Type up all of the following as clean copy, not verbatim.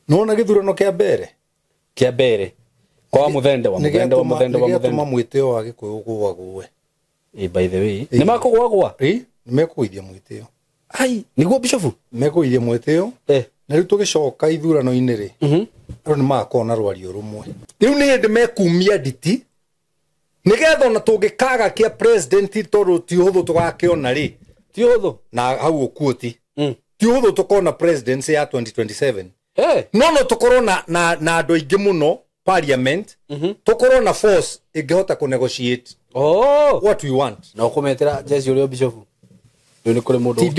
Nona githurano kia mbere kwa muthende wa mwiteo wa Gikuyu gugagwe by the way ni makugwagwa ni mekuithia mwiteo ai niguo bishofu mekuithia mwiteo na riu tugicoka ithurano ini ri ro ni makona rwario rumwe riu ni hindi mekumia nditi nigetha ona tungikaga kia president toru ti huthu tugakiona ri ti huthu na hau ukuoti ti huthu tukona presidency ya 2027 no tukorwo na andu aingi muno parliament tukorwo na force ingehota ku negotiate what we want na ukumetera jesi uri bishofu ni kuri mundu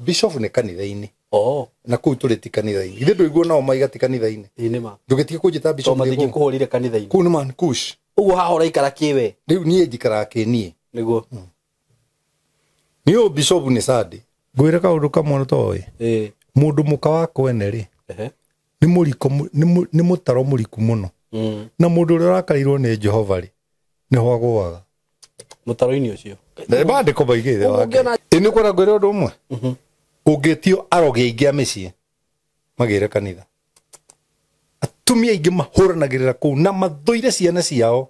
bishop ni kanitha-ini na kuu turi ti kanitha-ini ithe nduiguo nao maiga ti kanitha-ini ni ma ndugitige kunjita bishop mathingi kuhurire kanitha-ini kuu ni man kush uguo hahora ikara kiwe riu nie njikara kinie niguo niyo bishop ni sadi ngwire kaundu kamwe toy mundu muka wa kwene ri ni muriko ni mutaro muriku muno na mundu uri rakarirwo ni Jehova ri ni hwagwaga mutaro-ini ucio bande ko baigire wake ini kora ngwire undu umwe ungitio aroge ingi amicii magire kanitha atumia ingi mahuranagirira ku na mathuire ciana ciao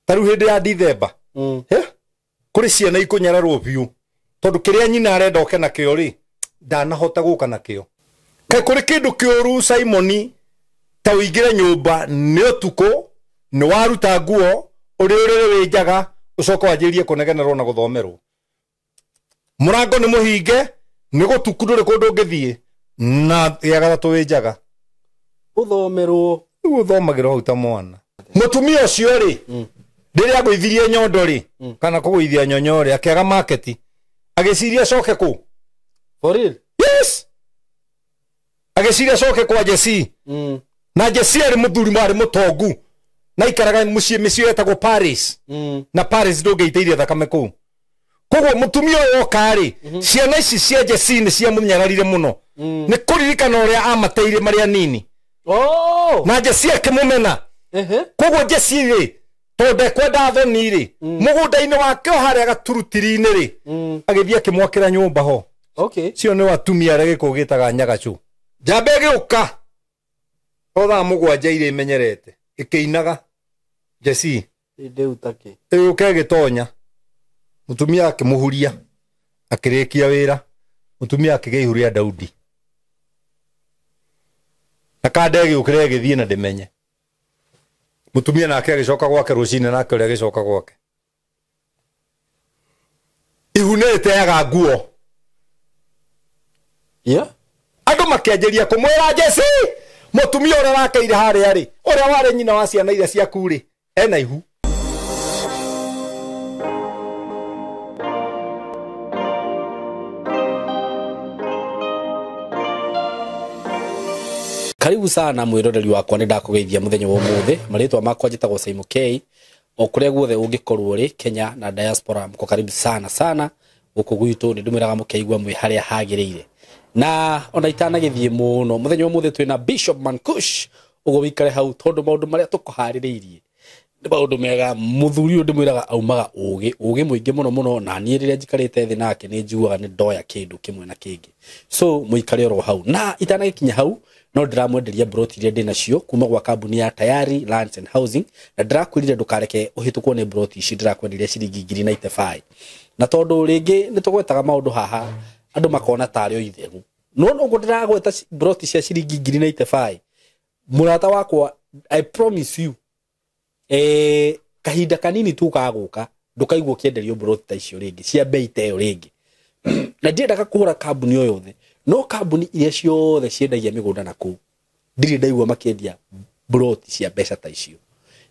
taru hindi ya Dithemba kuri ciana ikunyararwo biu tondu kiria nyina arenda oke na kio ri ndanahota guka na kio kai kuri kindu kiuru Simoni ta uingire nyumba ni utuko ni waruta nguo uri winjaga ucoka wanjirie kunegenerwo na guthomerwo murango ni muhinge ni gutuku nduri kundu ngithie na ya gathatu winjaga uthomerwo uthomagirwo hau ta mwana mutumia ucio ri riria gwithirie nyondo ri kana kugwithia nyonyo ri akiaga market agiciria coke ku for real yes agiciria coke kwa Jesse na Jesse ari muthuri mari mutongu na ikaraga mucie micio etagwo Paris na Paris ndungeiteirie thakame ku koguo mutumia uyu okari ciana ici cia Jesse ni cia munyararire muno ni kuririkana uria amateire maria nini na Jesse akimumena koguo Jesse ri tonde kwenda thoni ri mugunda-ini wake haria gaturutiri-ini ri agithie akimwakira nyumba ho cio ni watumia aria Gikuyu gitaga nyagacu njamba igiuka otha mugwanja iri imenyerete ikiinaga Jesse ideutake iuke gitonya mutumia akimuhuria akirikia wira mutumia akigei huria Daudi akadegi ukire githie na ndimenye mutumia nake agicoka gwake rucine nake uria agicoka gwake ihunete yaga nguo andu makianjiria kumwira Jesse mutumia uria rakeire haria ri uria wari nyina wa ciana iria ciaku ri ena ihu karibu sana mwiroreri wakwa ni ndakugeithia muthenya wa umuthi maritwa makwa njitagwo Simon K okuria guothe ungikorwo ri Kenya na diaspora mko karibu sana guku gwitu ni ndumiraga mukeigwa mwi haria hagirire na ona itanagithie muno muthenya wa umuthi twina Bishop Mankush ugo wikare hau tondu maundu maria tukuhaririirie ni maundu mega muthuri uyu ndimwiraga aumaga ugi muingi muno na nie riria njikarite thi nake ni njuaga ni ndoya kindu kimwe na kingi so muikare ro hau na itanagikinya hau no ndiramwenderia broti iria ndina cio kuma gwa kambuni ya Tayari Lands and Housing na ndirakwirire ndukareke uhitukwo ni broti ici ndirakwenderia ciringi 95 na tondu ringi nitugwetaga maundu haha andu makona tari o itheru no ngo ndiragweta broti cia ciringi 95 murata wakwa I promise you kahinda kanini tu kaguka ndukaigwo kienderio broti ta icio ringi cia bei ta iyo ringi na ndiendaga kuhura kambuni o yothe no kambuni iria ciothe ciendagia migunda na ku ndiri ndaigua makiendia broti cia mbeca ta icio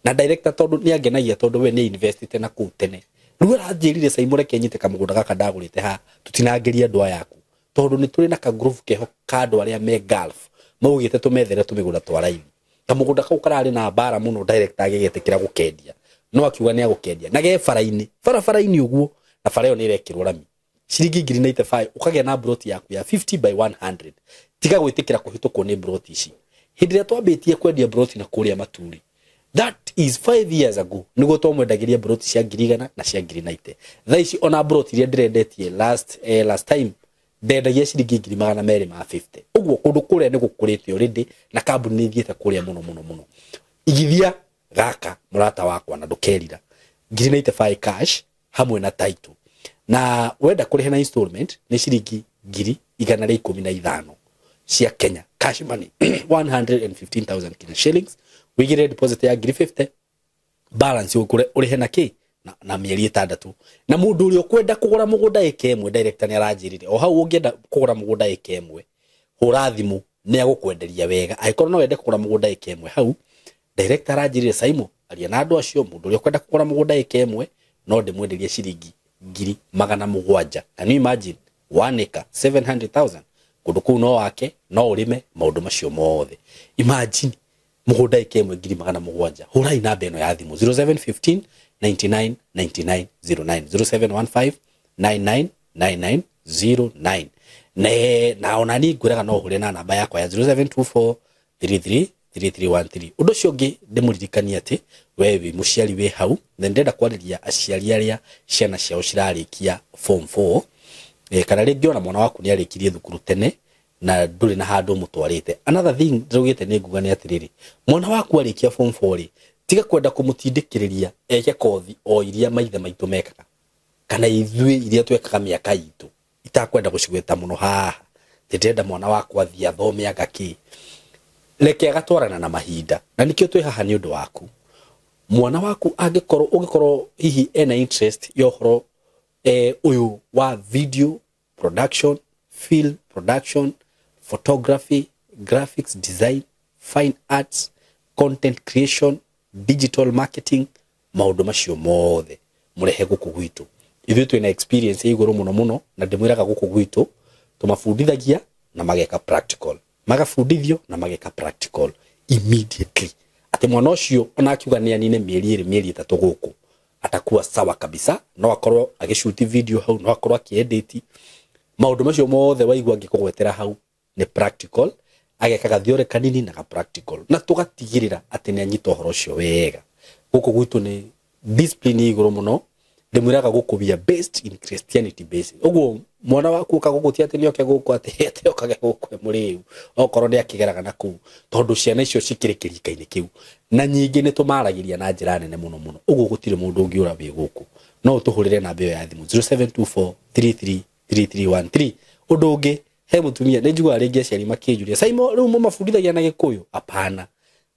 na director tondu ni angenagia tondu we ni investite na ku tene riu aranjirire Simon reke nyite kamugunda gaka ndagurite ha tutinangeria andu ayaku tondu ni turi na ka group keho kando aria me Gulf maugite tumethere tumigunda twaraini kamugunda kau karari na bara muno director agigetekira gukendia no akiuga ni agukendia na ge fara-faraini uguo na fara yo ni irekirwo rami ciringi 95 ukagia na broti yaku ya 50 by 100 tiga gwitikira kuhitukwo ni broti ici hindi ria twambitie kwendia broti na kuria maturi that is 5 years ago niguo twamwendagiria broti cia 100 na cia 90 thaici ona broti iria ndirendetie last time ndendagia ciringi 250 uguo kundu kuria ni gukurite already na kambuni ni thiete kuria muno igithia gaka murata wakwa na ndukerira 95 cash hamwe na title na wenda kuriha na installment ni ciringi 115 cia Kenya cash money 115,000 Kenya shillings wigire deposit ya 50 balance ukure urihe na ki na mieri 6 na mundu uri okwenda kugura mugunda eke imwe director ni aranjirire o hau ungienda kugura mugunda eke imwe hura thimu ni agukwenderia wega aikorwo no wende kugura mugunda eke imwe hau director aranjirire Saimo aria na andu acio mundu uri okwenda kugura mugunda eke imwe no ndimwenderie ciringi 700,000 and imagine 1 acre 700,000 kundu kuu no wake no urime maundu macio mothe imagine mugunda eke imwe 700,000 hura ina beno ya thimu 0715 99 99 09 0715 99 99 09 ne na onani nguraga no hure na namba yakwa ya 0724 33 3313 undu cio ngi ndimuririkania ati wewe muciari we hau na ndenda kwariria aciari aria ciana ciao cirarikia form 4 kana ringi ona mwana waku ni arikirie thukuru tene na nduri na handu mutwarite another thing ndugite ni nguga ni atiriri mwana waku arikia form 4 tiga kwenda kumutindikiriria eke kothi o iria maithe maitu mekaga kana ithui iria twekaga miaka itu itakwenda gucigweta muno haha ndenda mwana waku athia thome agaki leke agatwarana na mahinda na nikio twi haha ni undu waku mwana waku ugikorwo hihi ena interest yohoro uyu wa video production film production photography graphics design fine arts content creation digital marketing maundu macio mothe murehe guku gwitu ithu twina experience iguru muno na ndimwiraga guku gwitu tumafundithagia na mageka practical magafundithio na mageka practical immediately ati mwana ucio ona akiuga ni anine mieri 3 guku atakuwa sawa kabisa no akorwo agishuti video hau no akorwo akiedit maundu macio mothe waigua ngikugwetera hau ni practical agekaga theory kanini na practical na tugatigirira ati ni anyita horo cio wega guku gwitu ni discipline iguru muno ndimwiraga gukubia based in Christianity based uguo mwana waku kagugutia ati nioke guku ati okage guku muriu okorwo ni akigeraga na ku tondu ciana icio cikirikirikaine kiu na nyingi ni tumaragiria na njira nene muno uguo gutire mundu ungiura wi guku no tuhurire na mbeo ya thimu 0724 33 3313 undu ungi he mutumia ni njigwa ringi aciari makijuria Saimo riu mu mafundithagia na Gikuyu apana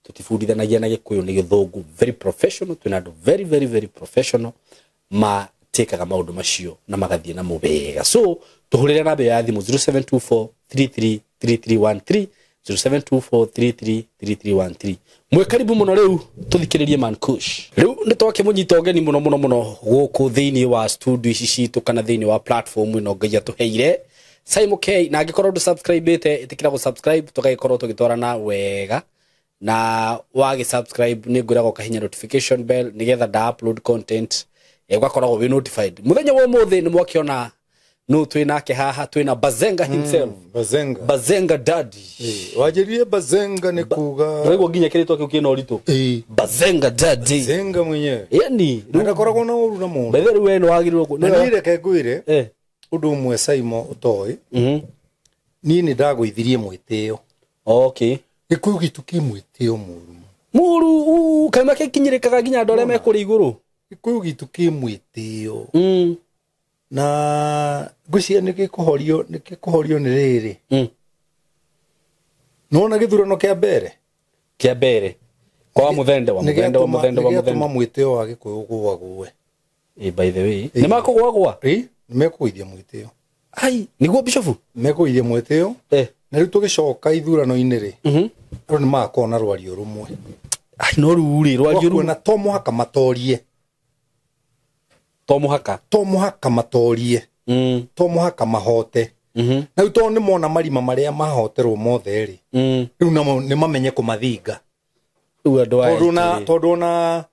tutifundithanagia na Gikuyu ni Githungu very professional tunado very professional ma tekaga maundu macio na magathie na mubega so tuhurire na mbeo ya thimu 0724 33 3313 0724 33 mwe karibu muno riu tuthikiririe Mankush riu nitwake munyita ogeni muno guku thiini wa studio ici citu kana thiini wa platform ino ngai tuheire Saimo K na angikorwo subscribe itikira go subscribe tugagikorwo tugitwarana wega na wagi subscribe ni nguragwo kahinya notification bell nigetha da upload content ugakoragwo we notified muthenya wo muthi ni mwakiona no twinake haha twina Bazenga himself Bazenga daddy wajirie Bazenga ni kuga rego ginya kirito kio kina orito Bazenga daddy Bazenga mwenyewe yani ndakoragwo na uru na mundu bethe we no wagirirwo na nireke ngwire undu umwe Saimo utoi ni ndagwithirie mwitio okay Gikuyu gitu ki mwitio muru kaima kinyirikaga ginya ndore me kuri iguru Gikuyu gitu ki mwitio na gucia nikikuhorio ni riri nona githurano kia mbere kwa muthende wa mwitio wa Gikuyu gugagwe by the way ni makugwagwa nimekuithia mwitio ai niguo bishofu nimekuithia mwitio na riu tugicoka ithurano iniri ro ni makona rwario rumwe ai no ruri rwario rumwe na tomuhaka matorie tomuhaka matorie tomuhaka mahote na uto ni mona marima maria mahoterwo mothe ri riu ni mamenye kumathinga tondu na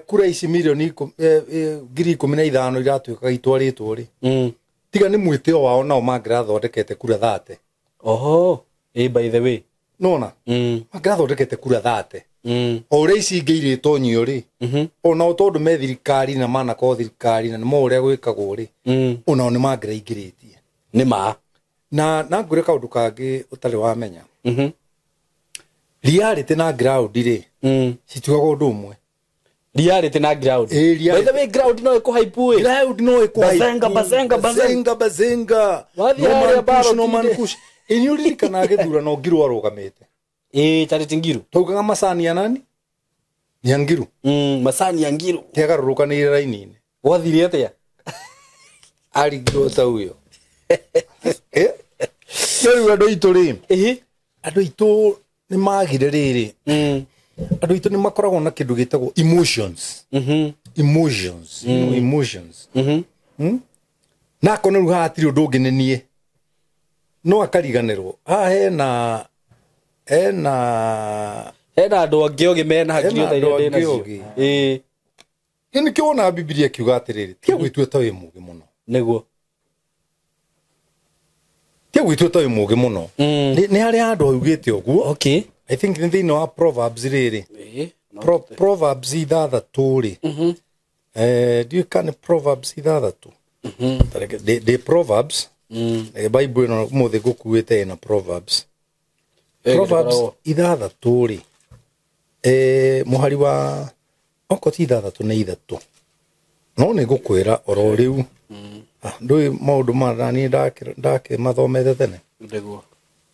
kura ici milioni 15,000 iratuika itwaritwo ri tiga ni mwitio wao nao mangrathondekete kura 30 oho by the way nona mangrathondekete kura 30 o ri ici ngeiritwo nyio ri ona tondu me thirikari na mana ko thirikari na mo uria gwikagwo ri ona ni mangraingiritie Nima. Na ngure kaundu kangi utari wamenya. Reality na ground ri. Cituaga undu umwe. Reality na ground. By the way, ground no iko hype. Ground no iko hype. Bazenga. No man kush. Inyuri kana githura no ngiru arugamite. Charity Ngiru. Taugaga macani ya nani? Ya Ngiru. Macani ya Ngiru. Tiagarurukanire raini-ini. Wathire atia? Ari ngota uyo. Yo andu itu ri. Andu itu ni magire riri. Andu itu ni makoragwo na kindu gitagwo emotions. Emotions. Emotions. Na kono ru hatiri undu nginenie. No akariganirwo. Hena andu angi ogi mena hakiri utaire nacio. Ni kiona Biblia kiuga atiriri. Tia gwitua ta wi mugi muno. Niguo. Tia gwitua ta wi mugi muno. Ni hari andu augite oguo. Okay. I think ni thino wa Proverbs riri. Proverbs ithathatu ri. Do you can Proverbs ithathatu? The Proverbs. The Bible no muthe gukuite na Proverbs. Proverbs ithathatu ri. Muhari wa okoti ithathatu na ithatu. No ni gukwira oro riu. Ndui maundu marani ndake mathomete tene. Ndeguo.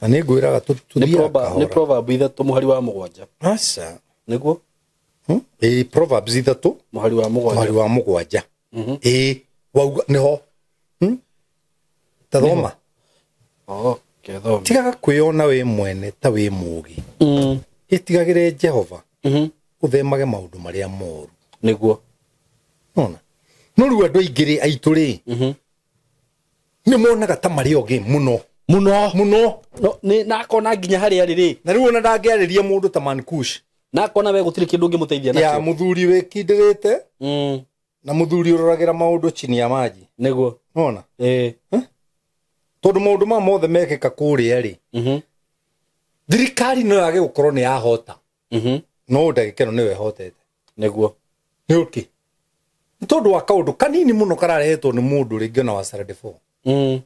Na ni ngwiraga tuthia ni Proverbs ithatu muhari wa mugwanja. Aca. Niguo. Proverbs ithatu muhari wa mugwanja. Muhari wa mugwanja. Wauga niho. Tathoma. Kethoma. Tigaga kwiyona we mwene ta we mugi. Itigagire Jehova. Uthemage maundu maria moru. Niguo. Nona. No ru andu aingiri aitu ri. Ni monaga ta mari ogi muno. Muno. No ni nakona nginya hari ari ri. Na riu ona ndangiariria mundu ta Mankush. Nakona we gutiri kindu ngimuteithia nakio. Ya muthuri we kindirite. Na muthuri uroragira maundu chini ya maji. Niguo. Nona. Tondu maundu ma mothe mekika kuria ri. Thirikari no yage gukorwo ni yahota. No ndagikeno niwe hotete. Niguo. Ni uki. Tondu wa kaundu kanini muno kararehetwo ni mundu ringi na wa Saturday 4.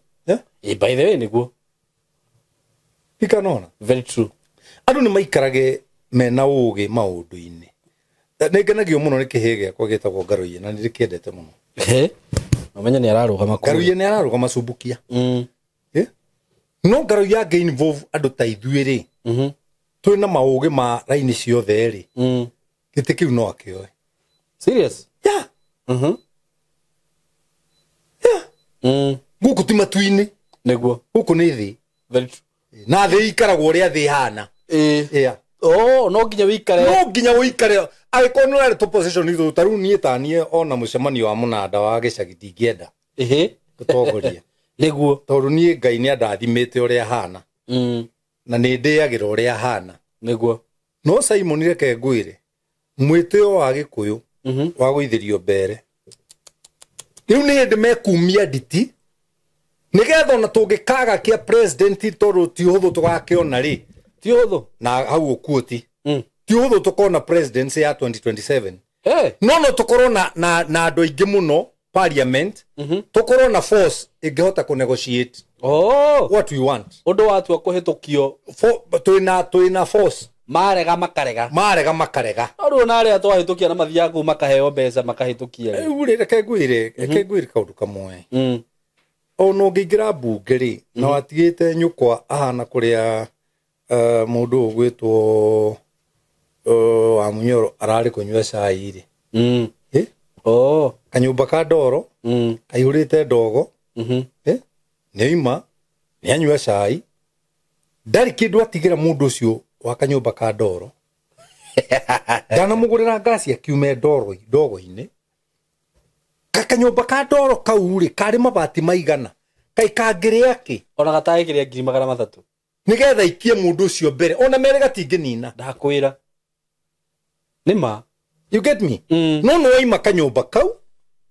By the way niguo. Ikanona. Very true. Andu ni maikarage mena ugi maundu-ini. Nengenagio muno ni kihege kwa gitagwo Ngaruiye na nirikiendete muno. Amenya ni ararugama ku. Ngaruiye ni ararugama Subukia. No Ngaruiye age involve andu ta ithuĩ ri. Twina maugi ma raini ciothe ri. Giti kiu no akioe. Serious? Yeah. Yeah. Guku ti matu-ini. Niguo. Guku ni thi. Very true. Na thi ikaragwo ria thi hana. Yeah. No nginya wikare. No nginya wikare. Agiko no ari to position ithu taru nie tanie ona mucemanio wa munanda wa gicagi ndingienda. Gutongoria. Niguo. Tondu nie Ngai ni andathimite uria hana. Na ni ndiagira uria hana. Niguo. No Simon reke ngwire. Mwitio wa Gikuyu wa guithirio mbere. Riu ni ndi mekumia nditi. Nigetha ona tungikaga kia president tondu ti huthu tugakiona ri. Ti huthu. Na hau ukuoti. Ti huthu tukona presidency ya 2027. No tukorwo na andu aingi muno parliament. Tukorwo na force ingihota ku negotiate. What we want. Undu watu akuhitukio. Twina force. Marega makarega. Aru na aria twahitukia na mathiagu makaheo mbeca makahitukia. Uri reke ngwire kaundu kamwe. Ono ngingira mbunge ri na watigite nyukwa ahana kuria mundu ugwitwo wa Munyoro arari kunywa cai ri. Kanyumba ka ndoro. Kaihurite ndogo. Neima ni anywa cai. Ndari kindu atigira mundu ucio wa kanyumba ka ndoro. Dana mugurira ngasi akiume ndogo-ini. Kanyumba ka ndoro kau ri kari mabati maigana. Kai kangiria ki. Ona gatagiria 300,000. Nigetha ikie mundu ucio mbere. Ona mere gatinginina. Ndakwira. Nima. You get me? No waima kanyumba kau.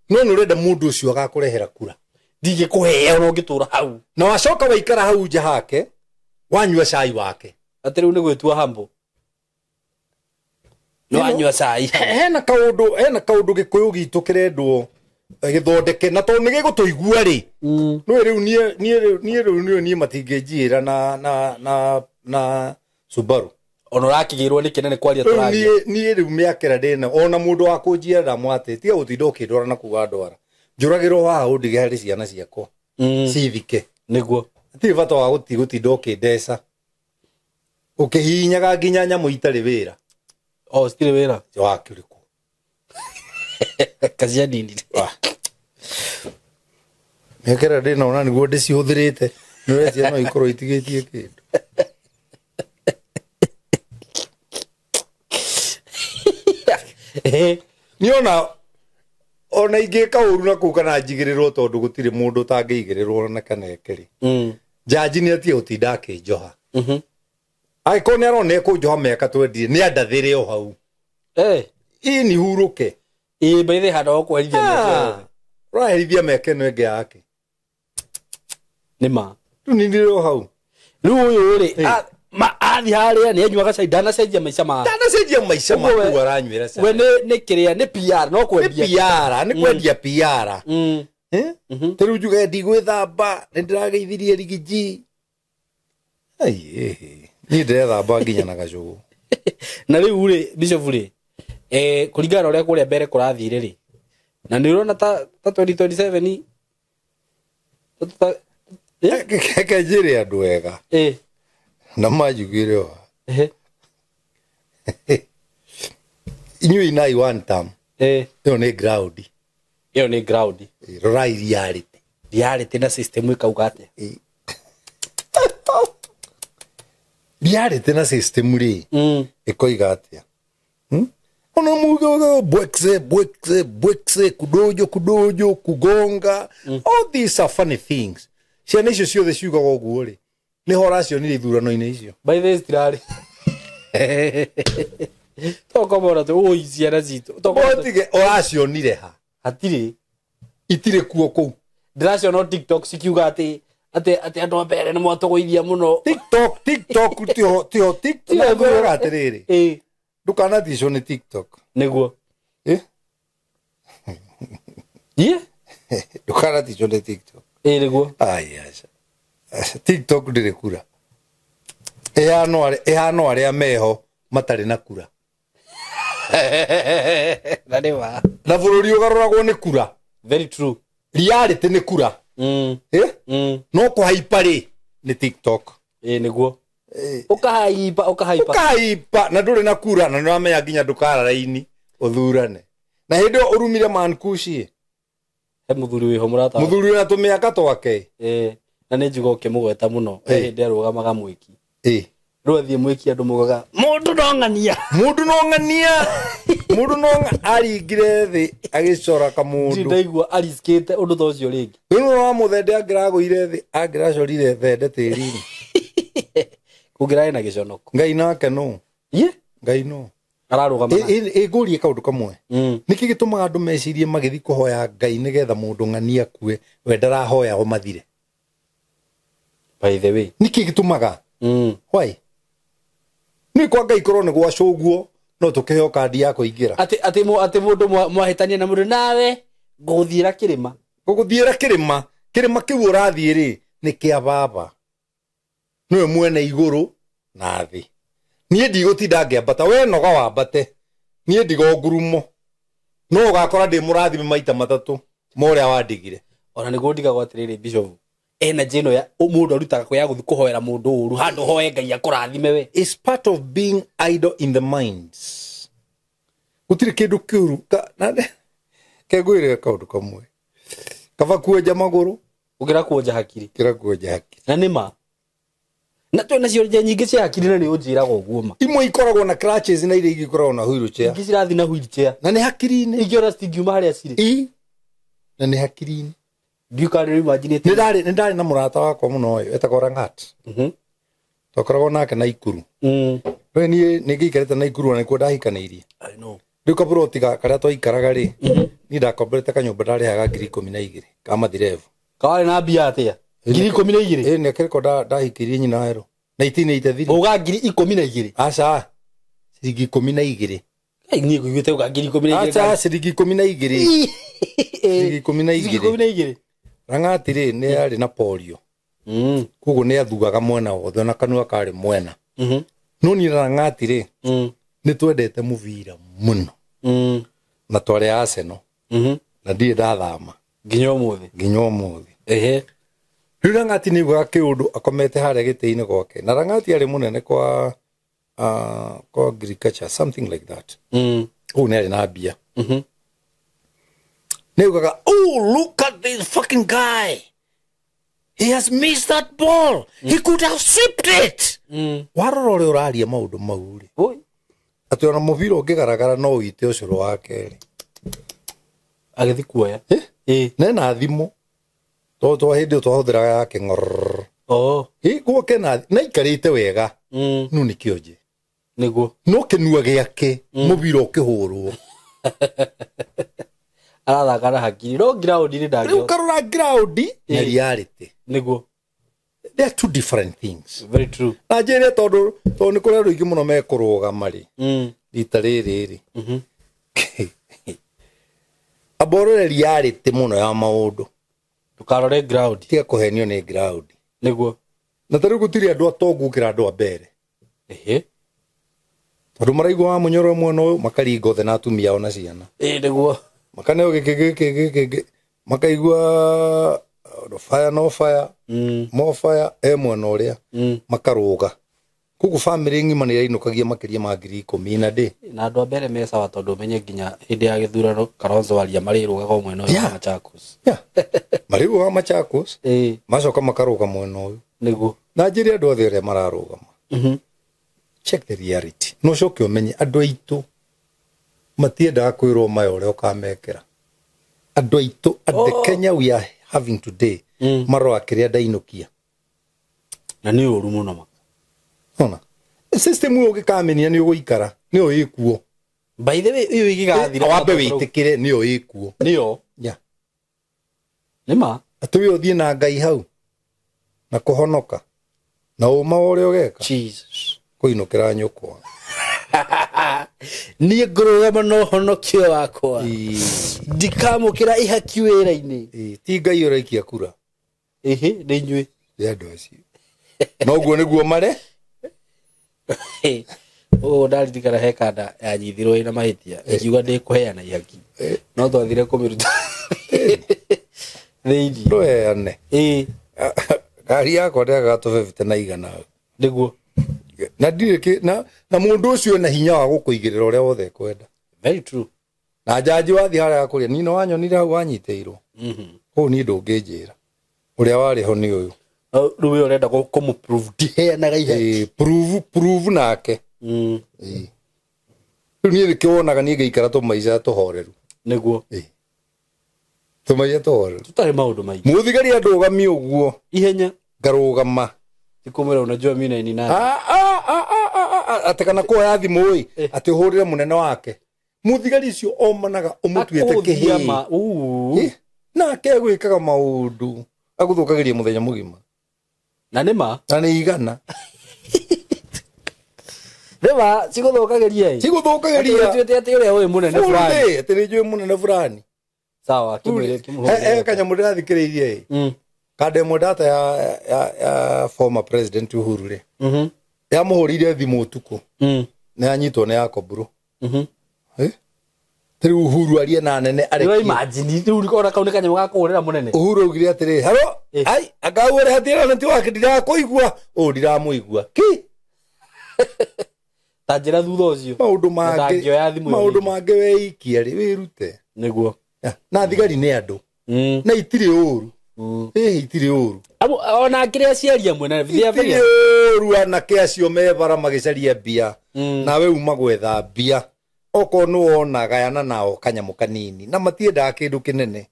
No urenda mundu ucio agakurehera kura. Ndigikuhea ona ungitura hau. Na wacoka waikara hau nja hake. Wanyua cai wake. Atiriu ni gwitua hambo. No anyua cai. Hena kaundu Gikuyu gitu kirendwo githondeke na to nige gutoigua ri no riu nie matingejira na Subaru ono rakigirwo ni kinene kwaria turaria nie riu miakera ndena ona mundu wa kunjia ndamwate tiga gutinda ukindwara na kuga ndwara njuragirwo wa undige hari ciana ciakwa cithike niguo ti bata wa gutinda ukindeca ukihinyaga nginya nyamu itari wira stire wira wa kiriku kazi ya dini miakera ndena ona niguo ndicihuthirite no ciana ikorwo itigitie kindu niona ona ingika uru na kukana njigirirwo tondu gutire mundu tangiigirirwo na kanekeri jaji ni atie utinda akinjoha agiko ni arone kunjoha meka twendire ni andathire o hau ni huruke baithe hado kwarithia raherithia meke no enge yake nima tu ni ndiro hau riu uyu ri athi haria ni enyuaga cai ndanacenjia maica ma maku aranywira cai we ni kiria ni PR no kwendia PR ni kwendia PR teru juga ndigwithamba ni ndirageithirie rigiji ai ni ndirathamba nginya na gacugu na riu ri Bishop ri kuringana uria kuria mbere kurathire ri na ni urona ta 2027 kekejire andu wega na majugire wa inyui nai one time yo ni ground rorai reality na system ikauga ate reality na system ri ikoiga atia ona mugo bwekse kudojo kugonga all these are funny things ciana icio ciothe ciugaga uguo ri ni horacio ni ithurano-ini icio by the stirari tokomora tu uiciana citu tokotige horacio nire ha hatire itire kuo ku ndiracio no TikTok cikiuga ati andu ambere ni mwatogoithia muno TikTok tio TikTok ngoga atiriri ndukana thicio ni TikTok niguo ndukana thicio ni TikTok niguo ai acha TikTok ndire kura ehano aria meho matari na kura naniwa na bururi ugaruragwo ni kura very true reality ni kura no kuhaipari ni TikTok niguo ukahaipa na nduri na kura na niramenya nginya ndukara raini uthurane na hindi urumire mankushi he muthuri wiho murata muthuri na tumiaka twake na ni njugo kimugweta muno hindi arugamaga mwiki rwathie mwiki andu mugaga mundu no aringire thi agicora kamundu ndaigua ariskite undu tocio ringi no wa muthende angiragoire thi angiracorire thende tirini kugira ina giconoko ngai nake no ngai no ararugama ngurie kaundu kamwe niki gitumaga andu mecirie magithi kuhoya ngai nigetha mundu ng'ania kue we ndarahoya o mathire by the way niki gitumaga why ni kwa ngai korone gwa coguo no tukiheo kandi ya kuingira ati mundu mwahitania na mundu nawe nguthiira kirima kiu urathie ri ni kia baba niwe mwene iguru na thi nie ndigũtinda ngĩambata we noga wambate nie ndigo ngurumo no ugakora ndi murathime maita matatu moria wandigire ona niguo ndigagwo atiriri Bishop energy no ya mundu arutaga kwa guthi kuhoera mundu uru handu hoye ngai akurathime we is part of being idle in the minds gutire kindu kiuru kegwire kaundu kamwe kaba kuoja maguru ugira kuoja hakiri na nima na twena ciorje nyingi cia hakiri na ni unjiraga uguo ma imwe ikoragwo na crutches na ile igikoragwo na wheelchair ingi cirathi na wheelchair na ni hakiri-ini ingiora stingiuma haria ciri na ni hakiri-ini ndiukari imagine ni ndari na murata wakwa muno uyu etagwo Rangat tokoragwo nake na Ikuru we ni ngiikarite na Ikuru na nikuo ndahikaniirie I know riu kaburoti karia twaikaraga ri ni ndakomberete kanyumba ndarihaga 12,000 kama thirevu kawari na mbia atia 12,000 ni kiriko ndahikirie nyina ero 1983 uga 12,000 aca ciringi 12 ni nguigwite uga 12,000 aca ciringi 12 Cigi 12 Rangati ri ni yari na polio kugo ni athugaga mwena wothe na kanua kari mwena no ni Rangati ri ni twendete muvira muno na twari Arsenal na ndie ndathama nginya umuthi Rangati ni gwa kiundu akomete hare gite-ini gwake na Rangati ari munene kwa agriculture something like that oh ni ari na bia Neugaga, oh, look at this fucking guy. He has missed that ball. He could have swept it. Warorore uraria maundu mau ri. Oi. Ati ona mubira ungigaragara no uite ucuru wake. Agithi kuoya. Na thimu. To hindi twahuthira yake ngor. Oh. Guoke na ikarite wega. Nu ni kionje. Niguo. No kinua giake mubira ukihurwo. Arathakara hakiri no ground ni ndagio Riu karora ground na reality niguo they are two different things very true na njire tondu ni kuri andu ingi muno mekuruga mari rita riri aborore reality muno ya maundu tukarore ground tiga kuhenio ni ground niguo na tariu gutiri andu atongu kira andu ambere tondu maraigwa wa munyoro mwena uyu makaringa othe na atumia ona ciana niguo makaneo geke makaigua no fire more fire mwena uria makaruga kugu family ngima ni rainukagia makiria ma 10,000 na ndi na andu ambere mesa wa tondu menye nginya hindi ya githurano Kalonzo waria mariruga kwa mwena uyu wa Machakos mariruga wa Machakos macoka makaruga mwena uyu niguo na njiri andu othe aria mararuga check the reality no coke umenye andu aitu matienda kwirwo mayo ore ukamekera andu aitu at the Kenya we are having today maro akiria ndainukia na ni uru muno ma ona system uyo gikamenia ni uguikara ni uyikuo by the way iyo igigathira wabe witikire ni uyikuo niyo nima atuwe uthie na ngai hau na kuhonoka na uma ore ugeka Jesus kuinukira nyukwa ni ngurugama no honokio wakwa ndikamukira ihaki wira-ini ti ngai uraikia kura ni nyui andu acio no guo niguo mare ndaririkana he kanda yanyithirwo ina mahitia ikiuga ndikuheana ihaki no twathire kumiruta thiini nduheane ngari yakwa ndegagatuve na igana niguo na ndiriki na mundu ucio na hinya wa gukuigirira uria wothe kwenda very true na jaji wathi haria akuria nino wanyonire hau wanyiteirwo hu ni ndungijira uria wari ho ni uyu ruwe urenda kumu prove ndiheanaga ihaki prove nake riu ni ndikiwonaga ni ngeikara tumaica tuhoreru niguo tumaica tuhoreru tutari maundu maingi muthigari andugami uguo ihenya ngarugama ikumira unajua mimi ni nani atekana kuoya thimu ii ati uhurire munene wake muthigari cio omanaga umutuite kihima nake gwikaga maundu aguthukagiria muthenya mugima na nima na ni igana Reba siguthukagiria tuite ati uria uyu munene fulani ati ni njui munene fulani sawa kimwire kimuhura kanyamu ndirathikiriirie kande mwendata ya former president Uhuru ri ya muhurire thimu utuku ni anyitwo ni Yakoburu tiri Uhuru arie na nene ari ri imagine ri urikona kaune kanyamu gakuhurira munene Uhuru augire atiri haro ai agawore hatira na ti wake ndirakuigua ndiramuigua ki tanjira thutha ucio maundu mange weikia ri wirute niguo na thigari ni andu na itiri uru itiri uru ona akiri aciaria mwena bia uru anake acio mebara magicaria bia na we uma gwetha bia oko no onaga yana nao kanyamu kanini na matiendaga kindu kinene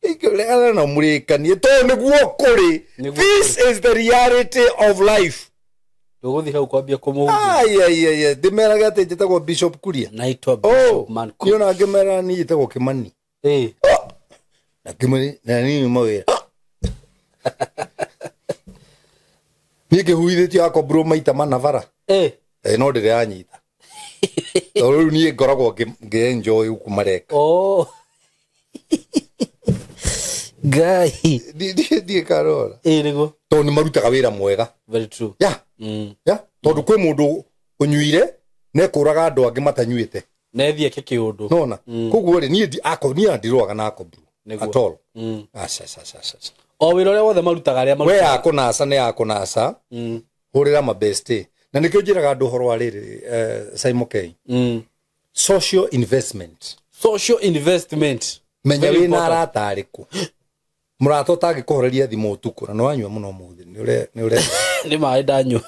ikirega na murikanie to niguo kuri this is the reality of life Nduguthi hau kwambia kumuuga ai ndimeraga ati njitagwo Bishop Kuria naitwa Bishop man ni ona ngemera ni njitagwo Kimani na Kimani na ni mawira nige huithitio Yakoburu maita manavara no ndire anyita riu ni ngoragwo nge enjoy kumareka Gai. Die karora. Niguo. To ni marutaga wira mwega. Very true. Ya. Ya. Tondu kwi mundu unyuire ne kuraga andu angi matanyuite. Nethie ke kiundu. Nona. Koguo ri ni ndirwaga na akobru. At all. Asa. O wira uria wothe marutaga aria we akunasa ne akunasa. Hurira ma best. Na nikio njiraga andu horo ariri Simon K. Social investment. Menya wina arata ariku. Murato tagi kuhoreria thimu utuku na no wanyua muno muthi ni ure ni mai danyu.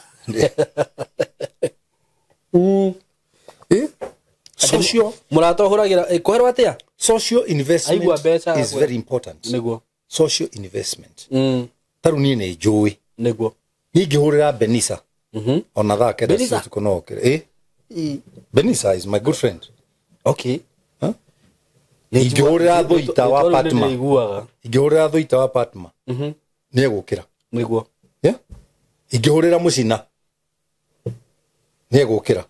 Social murato huragira kuherwa atia? Social investment is very important. Niguo. Social investment. Taru ni ne njui. Niguo. Ngihurira Benisa. Ona thake Benisa tuko no kire. Benisa is my good friend. Okay. Ingihurira Thuita wa Patma. Ingihurira Thuita wa Patma. Ni egukira. Niguo. Yeah. Ingihurira Mucina. Ni egukira.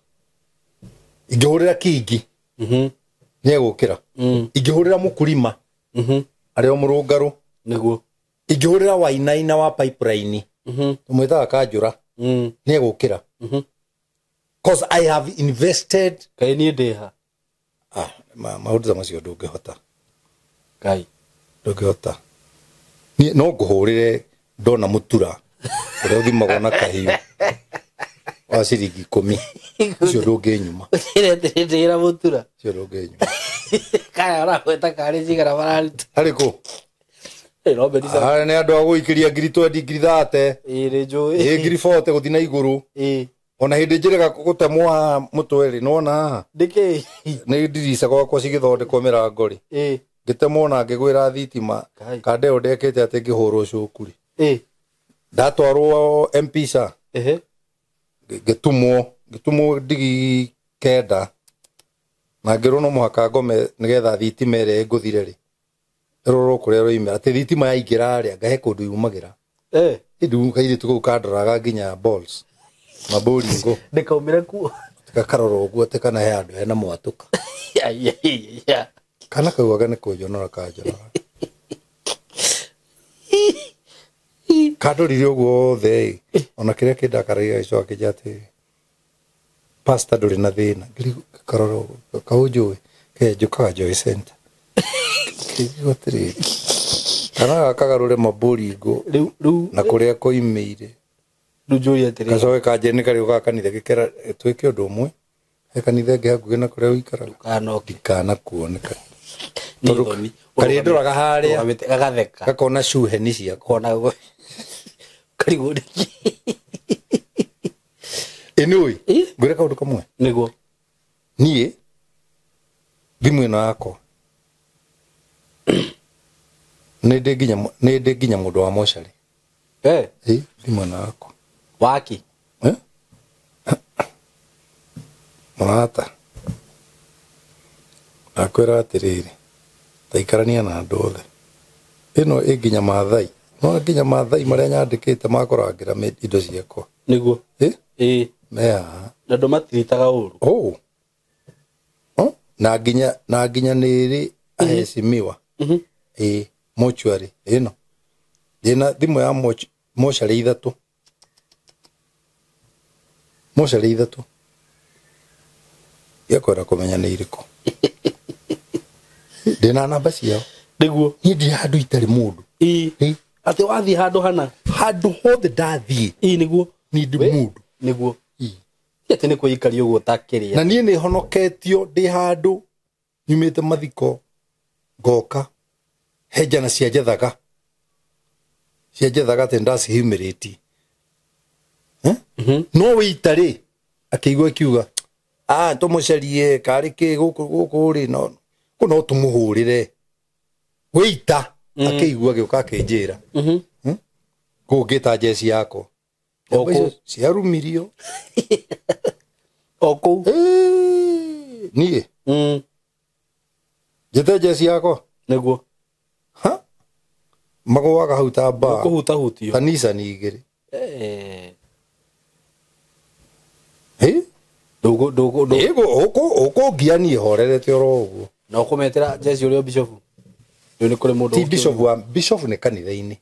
Ingihurira Kingi. Ni egukira. Ingihurira Mukurima. Ari o Murungaru. Niguo. Ingihurira Wainaina wa Pipeline. Tumwitaga Kanjura. Ni egukira. Cause I have invested. Kai ni ndeha. Maundu macio ndungihota. Kai. Ndungihota. Ni no nguhurire ndona mutura. Uria uthimagwo na kahiu. Wa ciringi 10. Ucio ndunginyuma. Ndira mutura. Ucio ndunginyuma. Kaya ora kweta kari cigara bararitu. Ariku. No Benisa. Ni andu aguikiria ngiri 20 ngiri 30. Ire njui. Ngiri 40 guthina iguru. Ona hindi njirega gutemwa mutweri nona ndike ni ndirisa gwakwa cigithondekwo mirango ri ngitemwo na ngigwira thitima kandeo ndekete ati ngihurwo cukuri ndatwarwo M-Pesa ngitumwo ndigi kenda na ngirwo no muhaka ngome nigetha thitima ire nguthire ri roro kuria roimera ati thitima yaingira aria ngahe kundu yumagira ndu kaire tuku kandoraga nginya balls maboringo ndikaumira ku gakaroro guo te kana he andu hena mwatuka ya kana kauga ne kujonora kajora kadorire uguo the ona kiria kindakaragia ico akijate pasta nduri na thina ngiri karoro kaujui ke jukaga Joy Center kigotiri kana kagarure maboringo na kuria koimeire njui atiri kacoe kanje ni kari ugakanithe gikera twike undu umwe he kanithe ngi hakuhi na kuria uikaraga kana kuoneka kari ndoraga haria gagatheka gakona cuhe ni cia kona kari guri inui ngure kaundu kamwe niguo nie thimu ino yakwa ni ndi nginya mundu wa mochari thimu ino yakwa waki Murata akwira atiriri taikarania na andu othe ino inginya Maathai no nginya Maathai maria nyandikite makorangira indo ciakwa niguo mea na ndo matiritaga uru na nginya niri aheshimiwa mochwari ino dina thimu ya mochari ithatu mochari ithatu yakwenda kumenya ni iriko dina namba ciao niguo ni ndi handu itari mundu ati wathi handu hana handu hothe ndathie niguo ni ndi mundu niguo ati ni kuikari uguo takiria na nie ni honoketio ndi handu nyumite mathiko ngoka hejana cia jethaga te ndasi humility no witari akigwa kiuga tumucarie kari ki guku ri no kuno tumuhurire wita akigwa gioka akinjira kungita jesi yako oko ciarumirio oko nie jete jesi yako niguo magwaga hauta ba kuhuta hutio kanisa ni igiri dogo ego oko giani horerete oro uguo no kumetera jesi urio bishop Ni kuri mundu ti bishop ne kanitha-ini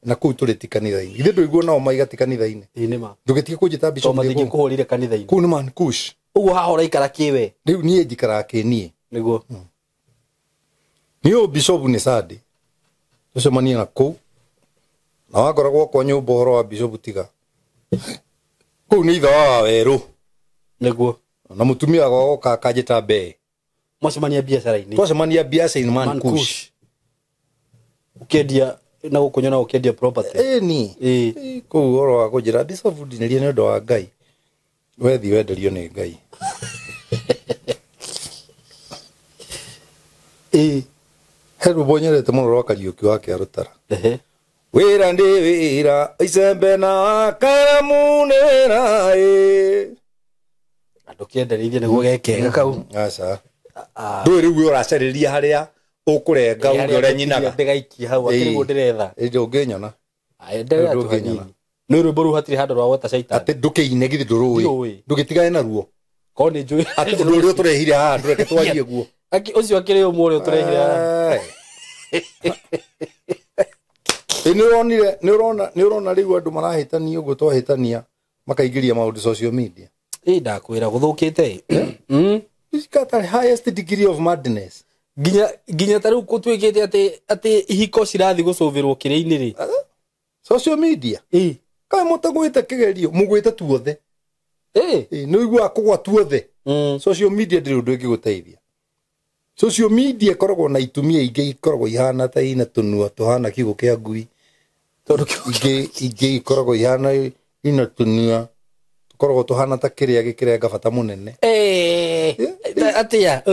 na kuu turi ti kanitha-ini ithe nduiguo nao maigati kanitha-ini ni ma ndugitige kunjita bishop ni mathingi kuhurire kanitha-ini kuu ni man kush uguo hahora ikara kiwe riu nie njikara kinie niguo niyo bishop ni sadi tucemania na kuu na wakoragwo kwa nyumba horo wa bishop tiga kuu ni itha wa weru niguo na mutumia goka kanjita be mwacemania biacara-ini twacemania biacara-ini man kush ukendia na gukunyona ukendia property ni kuu horo wa kunjira bishop ndinirie ni undu wa Ngai wethi wenderio ni Ngai heru bonyerete muno rwa Kariuki wake arutara wira ndi wira icembe na karamu nera andu kienderithie niguo gekega kau aca ndå rä u å haria ukurenga uria nyinaga ndegaikia hau akiriguo ndiretha ndå ngä nyona nä rwä mbo rå hatirä handå rwa gweta caitani atä ndå kä ine githä ndå rå ä ndå gä tigane naruo korwo nä njå atä å ndå å rä a å tå rehire haha ndå reke twarie guo å cio akä rä å må rä å tå rehire haha nä å rona rä u andå marahä tania å guo twahä tania makaingä ria maå ndå social media ndakwä ra gå thå kä te highest degree of madness nginya ta rä u gå tuä kä te atä ihiko cirathiä gå cåvä rwo kä rä inä rä social media kaä må tagwä te kä gerio må gwä te tuothe nä å igua kå gwa tuothe social media ndä rä å ndå ä ngä gå teithia social media koragwo na itumia ingä ikoragwo ihana ta ina tå nua tå hana kiugo kä a ngui ingä ikoragwo ihana ina tå nua koragwo tå hana ta kä rä a gä kä renga bata må nene atä a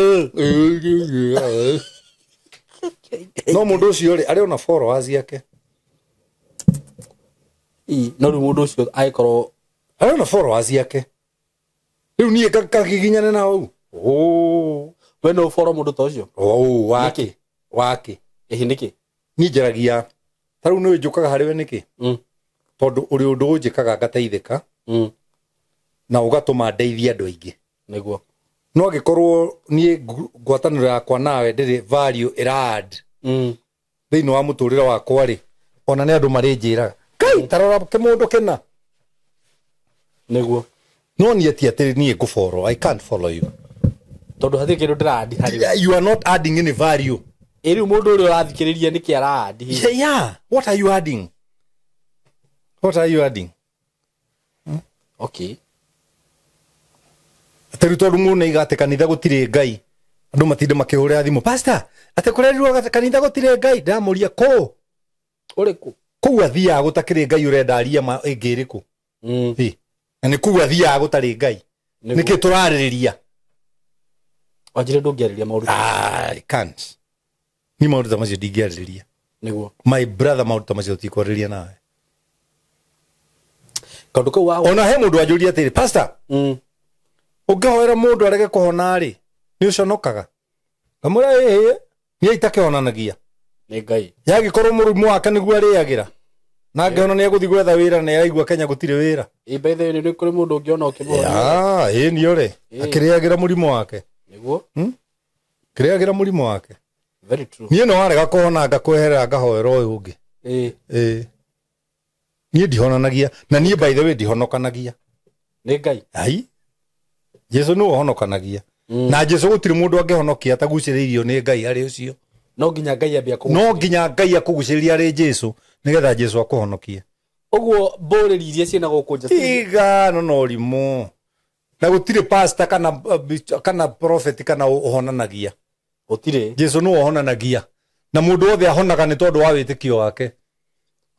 no må ndå å cio rä arä ona followers yake no rä u må ndå å cio agä korwo arä ona followers yake rä u niä kagiginyane na u we no follow må ndå ta å cio wakä ä nä kä ni njaragia ta rä u nä njå kaga harä we nä kä tondå å rä å ndå å njä kaga ngateithä ka na å gatå ma ndeithia andå aingä niguo no agä korwo niä ngwatanä ro yakwa nawe ndä rä value ä thä inä wa må tå rä re wakwa rä ona nä andå marä njä raga kai tarora kä må ndå kä na niguo no niä ti atä niä ngå follow I can't follow you tondå hatirä kä ndå ndä randi harä you are not adding any value ä rä u må ndå å rä a å rathikä rä ria nä kä arandi what are you adding okay atä rä tondå må nä igatä kanitha gå tirä Ngai andå matinde makä hå rä ra thimå pastor atä kå rerirwo kanitha gå tirä Ngai ndamå ria kå å rä kå kåu athiaga gå takä rä Ngai å rendaria ä ngä rä kå na nä kåu athiaga gå tarä Ngai nä kä tå rarä rä ria wanjä ndå ngä arä ria maå ndå ni maå ndå ta macio ndingä arä rä ria niguo my brother maå ndå ta macio tikwarä ria nawe kaũndũ kau wa ona he må ndå anjå ria atä rä pastor å ngä hoera må ndå arege kå hona rä nä å conokaga ngamå ra nä aitakä honanagia nä Ngai yagä korwo må rimå wake nä guo arä agä ra na ngä ona nä agå thiä gwetha wä ra na araigua Kenya gå tirä wä ra baithe nä kå rä må ndå å ngä ona å kä ä nä ore akä rä agä ra må rimå wake niguo kä rä agä ra må rimå wake very true niä no warega kå hona ngakweherera ngahoera å yå å ngä niä ndihonanagia na niä by the way ndihonokanagia nä Ngai ai Jesu nä honokanagia na Jesu gå tirä må ndå angä honokia atagucä rä irio nä Ngai harä å cio no nginya Ngai ambia no nginya Ngai akå gucä rä ria arä Jesu nä getha Jesu akå honokie å guo mbå rä ri iria ciä na gå kå iga no rimå na gå tirä pastor kana prophet kana å honanagia gå tirä Jesu nä honanagia na må ndå othe ahonaga nä tondå wa wä tä kio wake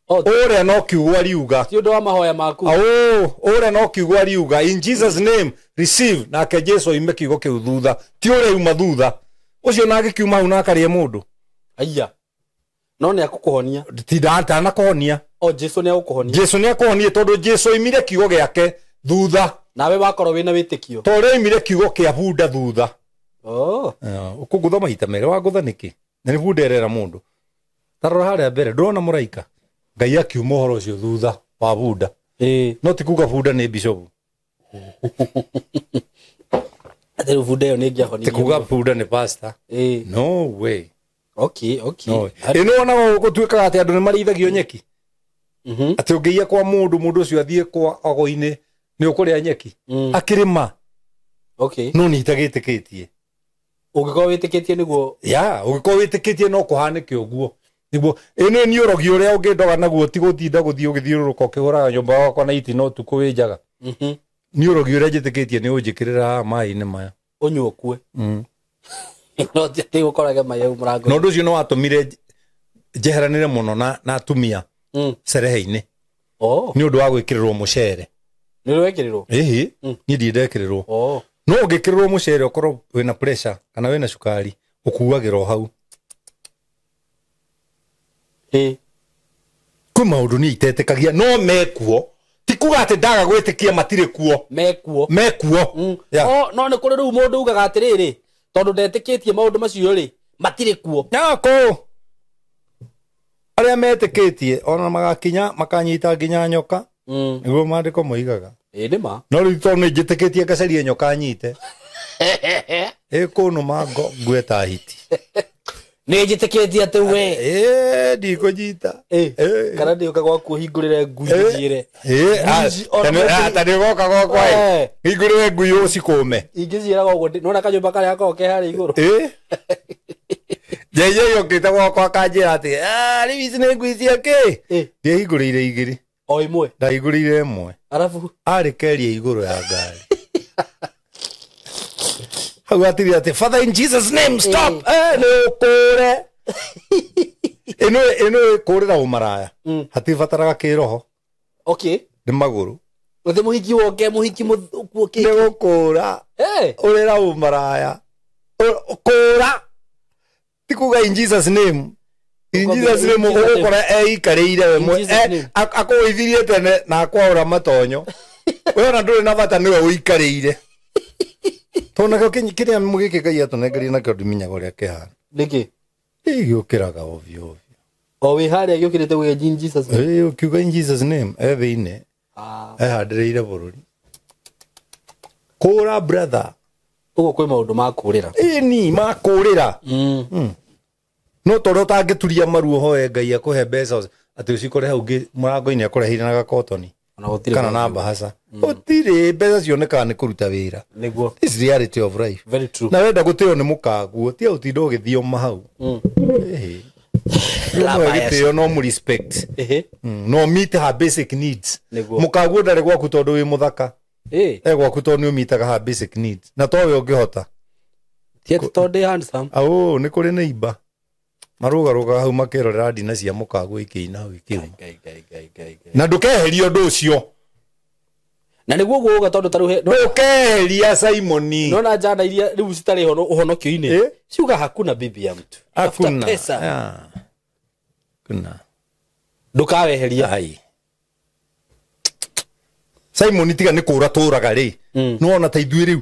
å rä a no kiugo ariuga ti å ndå wa mahoya maku å rä a no kiugo ariuga in Jesus name receive nake Jesu oime kiugo kä u thutha ti å rä a uma thutha å cio na agä kiuma hau na akarä må ndå aya no nä akå kå honia tindatana kå honia Jesu nä agå kå honia Jesu nä akå honie tondå Jesu oimire kiugo gä ake thutha nawe wakorwo wä na wä tä kio to rä oimire kiugo kä a bunda thutha å kå ngå tha maita merä wa ngå tha nä kä na nä bunda erera må ndå tarora harä a mbere ndårona må raika Ngai akiuma å horo å cio thutha wa bunda no ti kuga bunda nä bishop atä rä u bunda ä yo nä ngä ahonia ti kuga bunda nä pastor no way Okay. Ino ona gutuikaga ati andu ni marithagio nyeki. Ati ungeia kwa mundu ucio athie kwa agoine ni ukuria nyeki. Akirima. Okay. No ni itagitikitie. Ungiko witikitie niguo. Ya, ungiko witikitie no kuhanike uguo. Niguo ino ni urogi uria ungindoga naguo ti gutinda guthii ugithiururuka ukihuraga nyumba yakwa na iti no tuku winjaga. Ni urogi uria njitikitie ni unjikirira mai-ini maya. Unyukue. No ti gukorage mai au murango. No nducio no atumire jeheranire muno na atumia. Cerehe-ini. Ni undu wa gwikirirwo mucere. Ni rwekirirwo? Ni ndiendekirirwo. No ungikirirwo mucere ukorwo wina pressure kana wina cukari ukuagira o hau. Kwi maundu ni itetekagia no mekuo. Ti kuga ati ndaga gwitikia matire kuo. Mekuo. No ni kuri riu mundu ugaga atiriri tondu ndetikitie maundu macio ri matire kuo. Yako. Aria metikitie ona magakinya makanyita nginya nyoka. Niguo mandiko moigaga. Nima. No riu tondu njitikitie ngacaria nyoka nyite. Kuno mago gweta hiti. Ni njitikitie ati we. Ndikujita. Kana ndioka gwaku hingurire ngui njire. Tani goka gwakwa. Hingurire ngui ucikume. Ingiciira gwo nona kanyumba karia goke hari iguru. Jeje yokita gwakwa kanjira ati riu ici ni ngui ciake. Ndihingurire igiri. O imwe. Ndahingurire imwe. Arafu ari keria iguru ya ngari. Hau atiri ati Father in Jesus name stop. No kore. Eno kurira umaraya. Hati fataraga kiroho. Okay. Ni maguru. Uthe muhiki woke muhiki muki. Ni gukura. Urira umaraya. Kura. Tikuga in Jesus name. In Jesus name ukora ikariire we mwe. Akoithirie tene na akwaura matonyo. We ona nduri na bata niwe uikariire. Tona kiria mugiki Ngai atunengeria na kĩondiminyaga ũrĩa kĩhana. Nĩkĩ? Gĩũkĩraga ovyo. O wĩ harĩa gĩũkĩrĩte gũgĩa in Jesus name. Ũkiuga in Jesus name thĩinĩ. Ehandĩrĩire bũrũri. Kũra brother. Ũguo kwĩ maũndũ ma kũrĩra. Ni ma kũrĩra. No tondũ ũtangĩturia maru ũhoe Ngai akũhe mbeca atĩ ũcikore hau mũrango-inĩ akũrehire na gakotoni. Kana na bahasa. Otire mbeca cionekaga nĩ kũruta wĩra. Nĩguo. This is reality of life. Very true. Na wenda gũtĩo nĩ mũkaguo ti ũtinda ũgĩthioma hau. Gĩtĩo no mu respect. No meet her basic needs. Mũkaguo ndarĩ gwaku tondũ wĩ mũthaka. Gwaku tondũ nĩ ũmitaga her basic needs. Na towe ũngĩhota. Ti tondũ handsome. Nĩ kũrĩ neighbor. Marugaruga hau makĩrorera ndina cia mũkaguo ikĩina hau ikĩuma. Na ndũkeheria ũndũ ũcio. Na niguo guoga tondu taruhe ndukeheria Simoni. Nona jana iria riu citari ũhonokio-inĩ. Ciuga hakuna bibi ya mtu. Hakuna pesa. Kuna. Ndukaweheria. Ai. Simoni tiga nĩ kũra tũraga rĩ. No ona ta ithuĩ rĩu.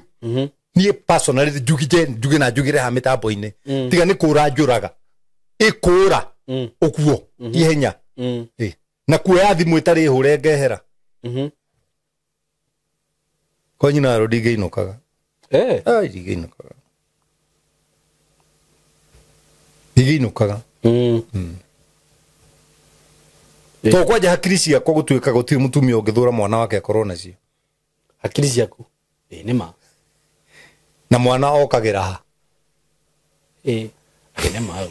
Niĩ personally njuge na njugire ha mĩtambo-inĩ. Tiga nĩ kũra njũraga. Ikũra. Ũkuo. Ihenya. Na kuoya thimũ ĩtarĩ hũre ngehera. Kwa nyina ro ndigĩinũkaga. Ndigĩinũkaga. Ndigĩinũkaga. To kwanja hakiri ciakwa gũtuĩka gũtirĩ mũtumia ũngĩthũra mwana wake akorwo nacio. Hakiri ciaku? Nĩma. Na mwana okagĩra ha? Nĩma.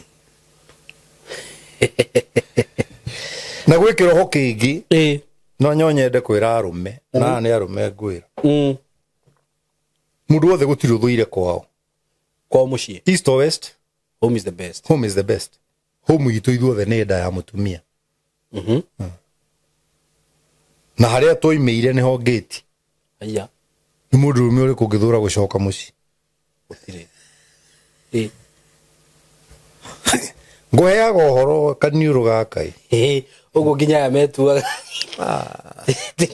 Na gwĩ kĩroho kĩngĩ. No nyonyende kwĩra arũme. Na nĩ arũme ngwĩra. Mũndũ wothe gũtirĩ ũthũire kwao. Kwao mũciĩ. East or west? Home is the best. Home is the best. Home itũ ithuothe nĩ nda ya mũtumia. Na harĩa twoimĩire nĩho ngĩti. Aya. Nĩ mũndũ ũrũme ũrĩkũ ũngĩthũra gũcoka mũciĩ? Gũtirĩ. Ngũheaga ũhoro kaniũrũ gaka. Ũguo nginya aya metuaga.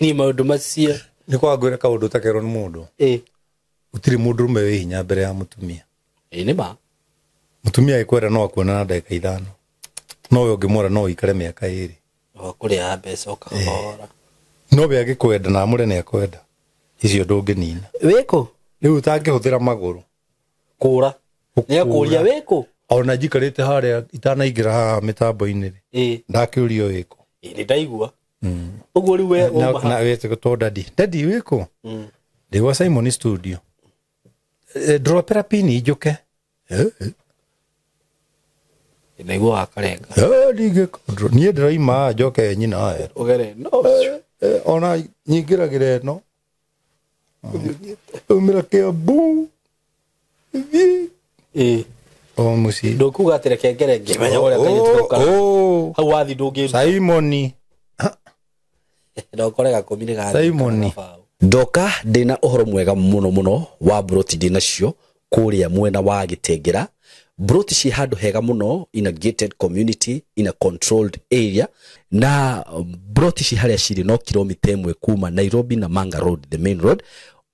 Ni maũndũ macio. Nĩ kwangwĩra kaũndũ ũtakerwo nĩ mũndũ. Gũtirĩ mũndũ ũrũme wĩ hinya mbere ya mũtumia. Nĩma. Mũtumia agĩkwenda no akuona na ndagĩka ithano. No we ũngĩmwĩra no ũikare mĩaka 2. Kũrĩa mbeca ũkahora. No we agĩkwenda na amũre nĩ akwenda. Icio ndũngĩnina. Wĩkũ? Rĩu ũtangĩhũthĩra magũrũ. Kũra. Nĩ akũria wĩkũ? ona jikarite haria itanaingira haha mitambo-ini ndakiurio wiko ni ndaigua uguo riu we na wete to dadi wiko ndigwa Simon studio dropera pini njuke ndaigua akarenga ndige nie ndiraima njoke nyina aya ugere no ona nyingiragire no umira Kiambu o muci ndukuga atire kengere ngimenya uria kanyituka hau wathi ndungi Simon ndokorega kumire ga Simon ndoka ndina uhoro mwega muno wa broti dinacio kuria mwena wa Gitengera broti ci handu hega muno in a gated community in a controlled area na broti ci haria ciri no kilomita 1 kuma Nairobi na Manga Road the main road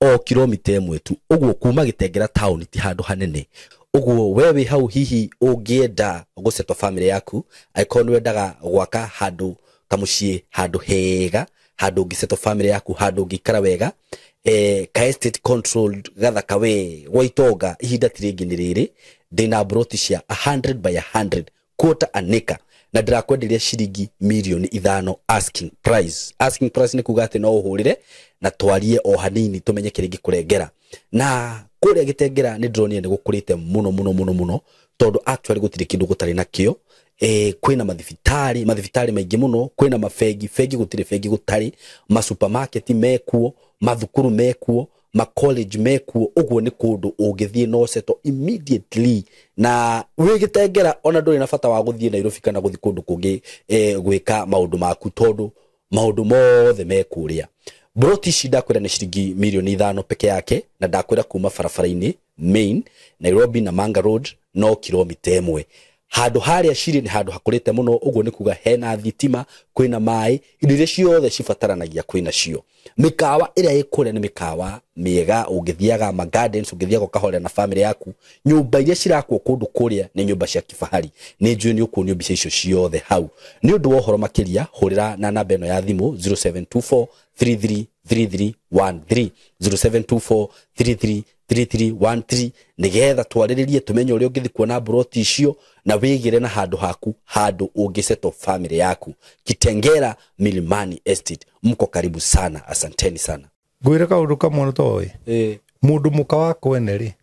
o kilomita 1 tu uguo kuma Gitengera town ti handu hanene uguo wewe hau hihi ungienda gusetwa family yaku aikonu wendaga gwaka handu kamucie handu hega handu ngisetwa family yaku handu ngikara wega ka estate controlled gathaka we waitonga ihinda tiringi ni riri ndina broti cia 100 by 100 quarter an acre na ndirakwenderia ciringi milioni 5 asking price ni kuga ati no uhurire na twarie o hanini tumenye kiringi kurengera na kuria Gitengera ni ndronie ni gukurite muno tondu actually gutire kindu gutari nakio kwina mathibitari maingi muno kwina mafegi gutire fegi gutari ma supermarket mekuo mathukuru mekuo ma college mekuo uguo ni kundu ungithie no seto immediately na wi Gitengera ona nduri na bata wa guthie Nairobi kana guthi kundu kungi gwika maundu maku tondu maundu mothe mekuria broti shida kwenda ni shiringi milioni 5 peke yake na ndakwira kuma barabara-ini main Nairobi na Manga Road no kilomita 1 handu haria ciri ni handu hakurite muno uguo ni kuga hena thitima kwina mai irio ciothe cibataranagia kwina cio mikawa iria ikuria ni mikawa miega ungithiaga ma gardens ungithiaga kahorera na family yaku nyumba iria cirakwo kundu kuria ni nyumba cia kifahari ni njui ni ukuonio mbica icio ciothe hau ni undu wa uhoro makiria hurira na namba eno ya thimu 0724 333313 0724 3313 nigetha twariririe tumenye uria ungithi kuona broti icio na wigire na handu haku handu ungiseto family yaku Gitengera Milimani Estate mko karibu sana asanteni sana ngwire kaundu kamwe toy mundu muka wako ene ri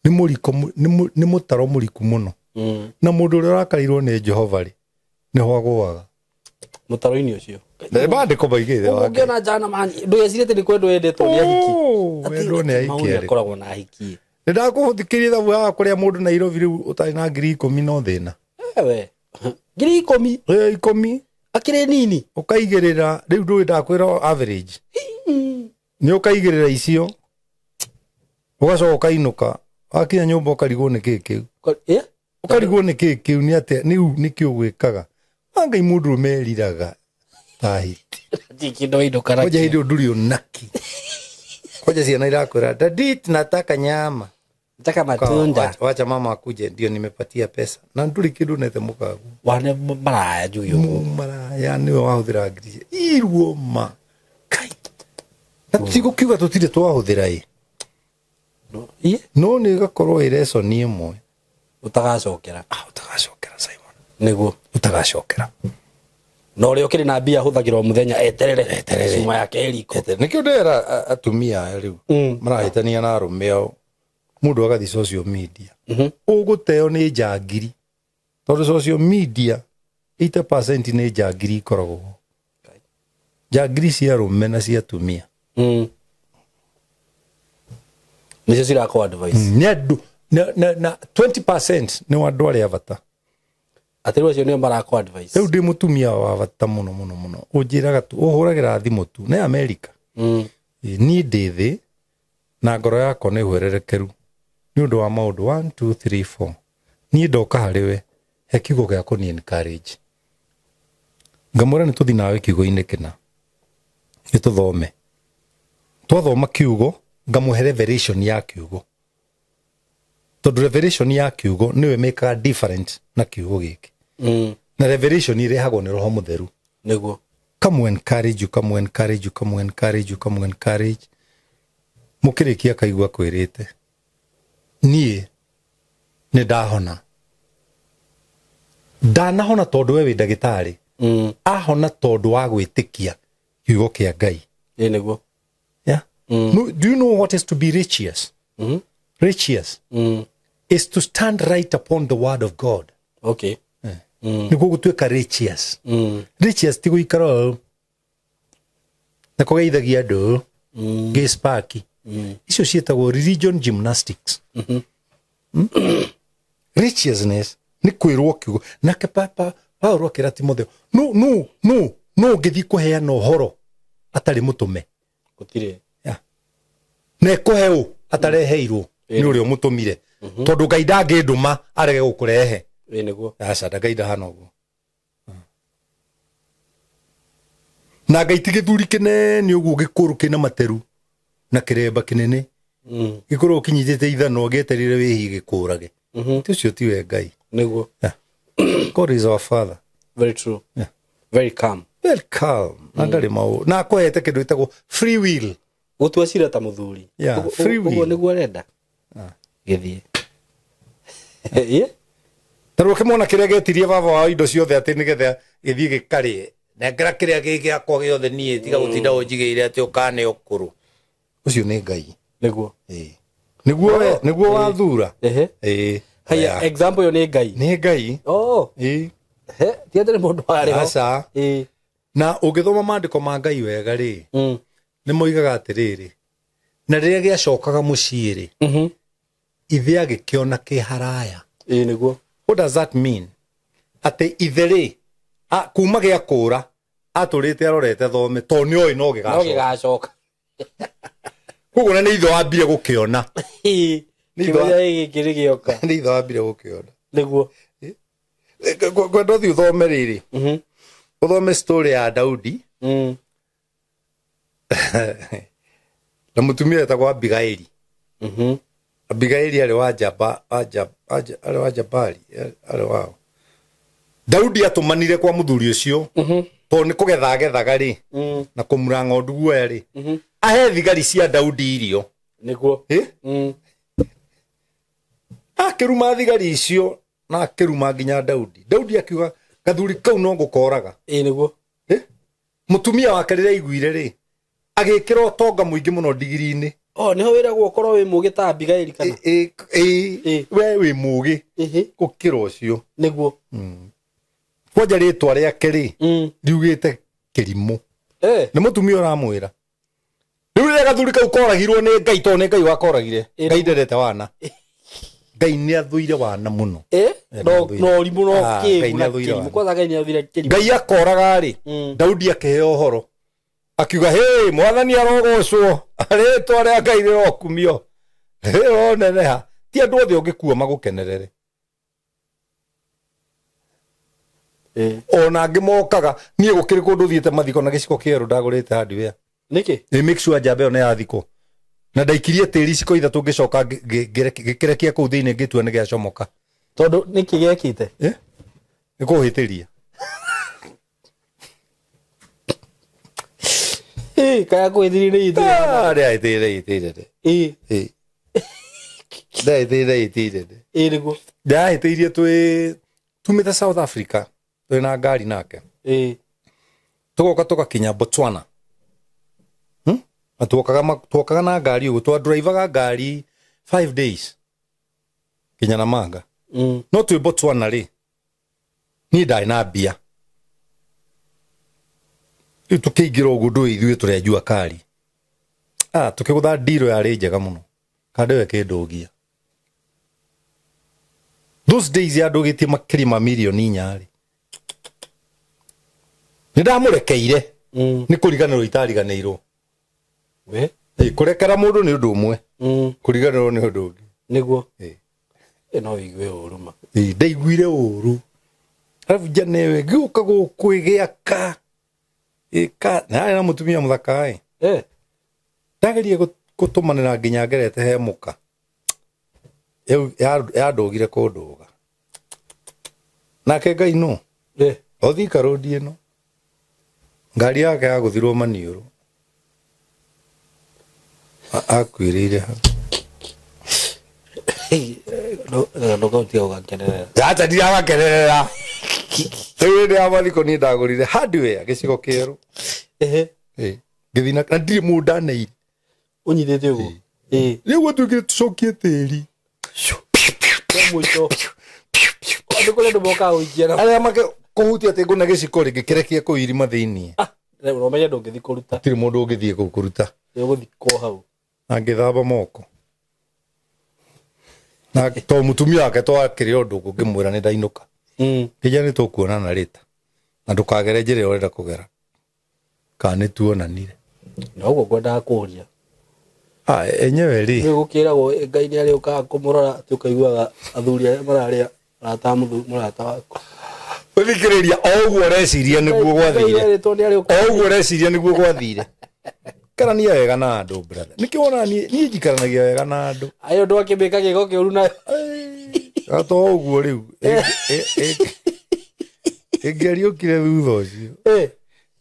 ni muriko ni mutaro muriku muno na mundu uria rakarirwo ni Jehova ri ni hwagwaga mutaro-ini ucio bandiko baigire wake ungiona jana man ndu yesirite ni kwendo endetwo ni ahiki wendo ni ahiki ari koragwo na ahiki ndakuthikirira thabu ya kuria mundu Nairobi riu utari na 10,000 no thina ewe 10,000 10 akire nini ukaigirira riu ndu ndakwira average ni ukaigirira icio ugacoka kainuka akinya nyumba ukarigwo ni kiki ukarigwo ni kiki ni ate ni kio gwikaga anga imundu meriraga tahiti jikindo indo kana koja hindo nduri onaki koja ciana irakwira dadit nataka nyama nataka matunda wacha mama akuje ndio nimepatia pesa na nduri kindu nete mukagu wane maraya juyo maraya ni wahuthira ngiri irwo ma kai na tigo kiuga tutire twahuthira no ni gakorwo ireso ni imwe utagacokera Simon niguo utagacokera no ri ukiri na mbia huthagirwo muthenya eterere cuma yake eriko nikio ndera atumia riu marahitania na arumeo mundu agathi social media uguteo ni njangiri tondu social media 80% ni njangiri koragwo njangiri cia rume na cia atumia nicio cirako advice ni andu na 20% ni wandu aria bata atiru acio nio marako advice riu ndi mutumia wa bata muno unjiraga tu uhuragira thimu tu na America ni ndithi na ngoro yako ni hwererekeru ni undu wa maundu 1 2 3 4 ni ndoka hariwe he kiugo gia kuni encourage ngamura ni tuthi nawe kiugo-ini kina ni tuthome twathoma kiugo ngamuhe revelation ya kiugo tondu revelation ya kiugo niwe make a different na kiugo giki na revelation irehagwo ni roho mutheru niguo come encourage mukirikia kaigua kwirite nie ni ndahona ndanahona tondu we wi ndagitari ahona tondu wa gwitikia kiugo kia Ngai niguo yeah no, do you know what is to be righteous righteous is to stand right upon the word of God okay niguo gutuika righteous righteous ti guikara na kugeithagia andu gisparki icio cietagwo religion gymnastics righteousness ni kwirwo kiugo nake papa Paulo akira Timotheo no ngithi kuheana uhoro atari mutume gutire yeah ne kuheu atareheirwo ni urio mutumire tondu Ngai ndanginduma arege gukurehe niguo aca Ngai ndahana uguo na Ngai ti githuri kinene uguo gikuru kina materu na kiremba kinene gikuru kinyitite ithano gieterire wihi gikurage tucio tiwe Ngai niguo God is our father very true very calm ndari mau na akohete kindu itagwo free will gutua cira ta muthuri free will uguo niguo arenda githie taru kimona kiria getirie baba wa indo ciothe ati nigetha githie gikari nengera kiria giki akwa giothe nie tiga gutinda unjigeire ati ukane ukuru ucio ni Ngai niguo niguo wathura haya example yo ni Ngai ti ndere mundu ari ho aca na ugithoma maandiko ma Ngai wega ri ni moigaga atiriri na riria giacokaga mucii ri ithe agikiona ki haraya niguo what does that mean ati ithe ri kuma giakura aturite arorete thome to ni oi no gigacoka kugo ni ithe wambire gukiona ni ithe gikiri gioka ni ithe wambire gukiona niguo kwenda thi uthome riri uthome story ya Daudi na mutumia etagwo Abigaili Abigaili ari wa Jabali ari wao Daudi atumanire kwa muthuri ucio to ni kugetha gethaga ri na kumura ng'ondu guoya ri ahe thigari cia Daudi irio niguo akiruma thigari icio na akiruma nginya Daudi akiuga gathuri kau no ngukoraga niguo mutumia wake rira iguire ri agikira utonga muingi muno digiri-ini niho wiragwo ukorwo wi mugi ta Abigaili kana we wi mugi gukira ucio niguo kwanja ritwa riake ri riugite Kirimu ni mutumia uramwira riu rira gathuri kau koragirwo ni Ngai to ni Ngai wakoragire Ngai nderete wana Ngai ni athuire wana muno no rimu no Kirimu kwa Ngai ni athuire Kirimu Ngai akoraga ri Daudi akiheo horo akiuga hey mwathani arogocwo ritwa ria Ngai rirokumio neneha ti andu othe ungikua magukenerere ona ngimokaga nie gukiri kundu thiete mathiko na giciko kieru ndagurite hardware niki make sure njambe ona ya thiko na ndaikirie tiri ciko itha tungicoka gikirekia kuu thiini ngitua ni giacomoka tondu niki gekite ni kuhitiria kaya kwithirire ithu niguo ndahitirie tumite South Africa twina ngari nake tugoka tugakinya Botswana tuokaga na ngari ugu twa drivaga ngari 5 days kinya na manga no twi Botswana ri ni ndai na bia tukiingira ugu ndu ithuĩ turejua kari tukigutha ndiro yari njega muno kandewe kindugia those days yandugitie makiri ma milioni nyari ni ndamurekeire ni kuriganirwo itariganirwo we kurekera mundu ni undu umwe kuriganirwo ni undu ungi niguo no igwe uruma ndaiguire uru arabu janewe giuka gukwigiaka na mutumia muthaka ndagerie gutumanira nginya ngerete he muka yandugire kunduga nake Ngai no othika rodi ino ngari yake yaguthirwo maniuru akwirire no kauti au gakenera acha ndia wakerera Tũrĩ ndĩ amathiko ni ndagũrire hardware gĩcigo kĩerũ ngĩthina na ndirĩ mũndũ ndaneire unyithĩte ũguo rĩu gũtuĩkire tũcokie tĩri mũico andũ kũrĩa andũ mokaga gũikia arĩa make kũhutia atĩ ngũna gĩciko rĩngĩ kĩrekie kũu irima thĩiniĩ rĩu no menye ndũngĩthiĩ kũruta gũtirĩ mũndũ ũngĩthiĩ kũu kũruta ũgũthiĩ kũ hau na ngĩthamba moko na to mũtumia wake twakĩrĩ ũndũ ngĩmwĩra nĩ ndainũka kĩja nĩ tũkuonana rĩta na ndũkagere njĩra ĩrĩa ũrenda kũgera kana nĩ tuonanire na ũguo ngwendaga kũũria enyewe rĩ nĩ gũkĩragwo Ngai nĩ arĩũkaga kũmũrora tũkaiguaga athuri arĩa mararĩa arata mũrata waku ũthikĩrĩria o ũguo ũreciria nĩguo gwathire o ũguo ũreciria nĩguo gwathire karania wega na andũ brother nĩkĩ wona niĩ njikaranagia wega na andũ ayo ndũ akĩmĩka gĩko kĩũru na gato ũguo rĩu ĩngĩariũkire thutha ũcio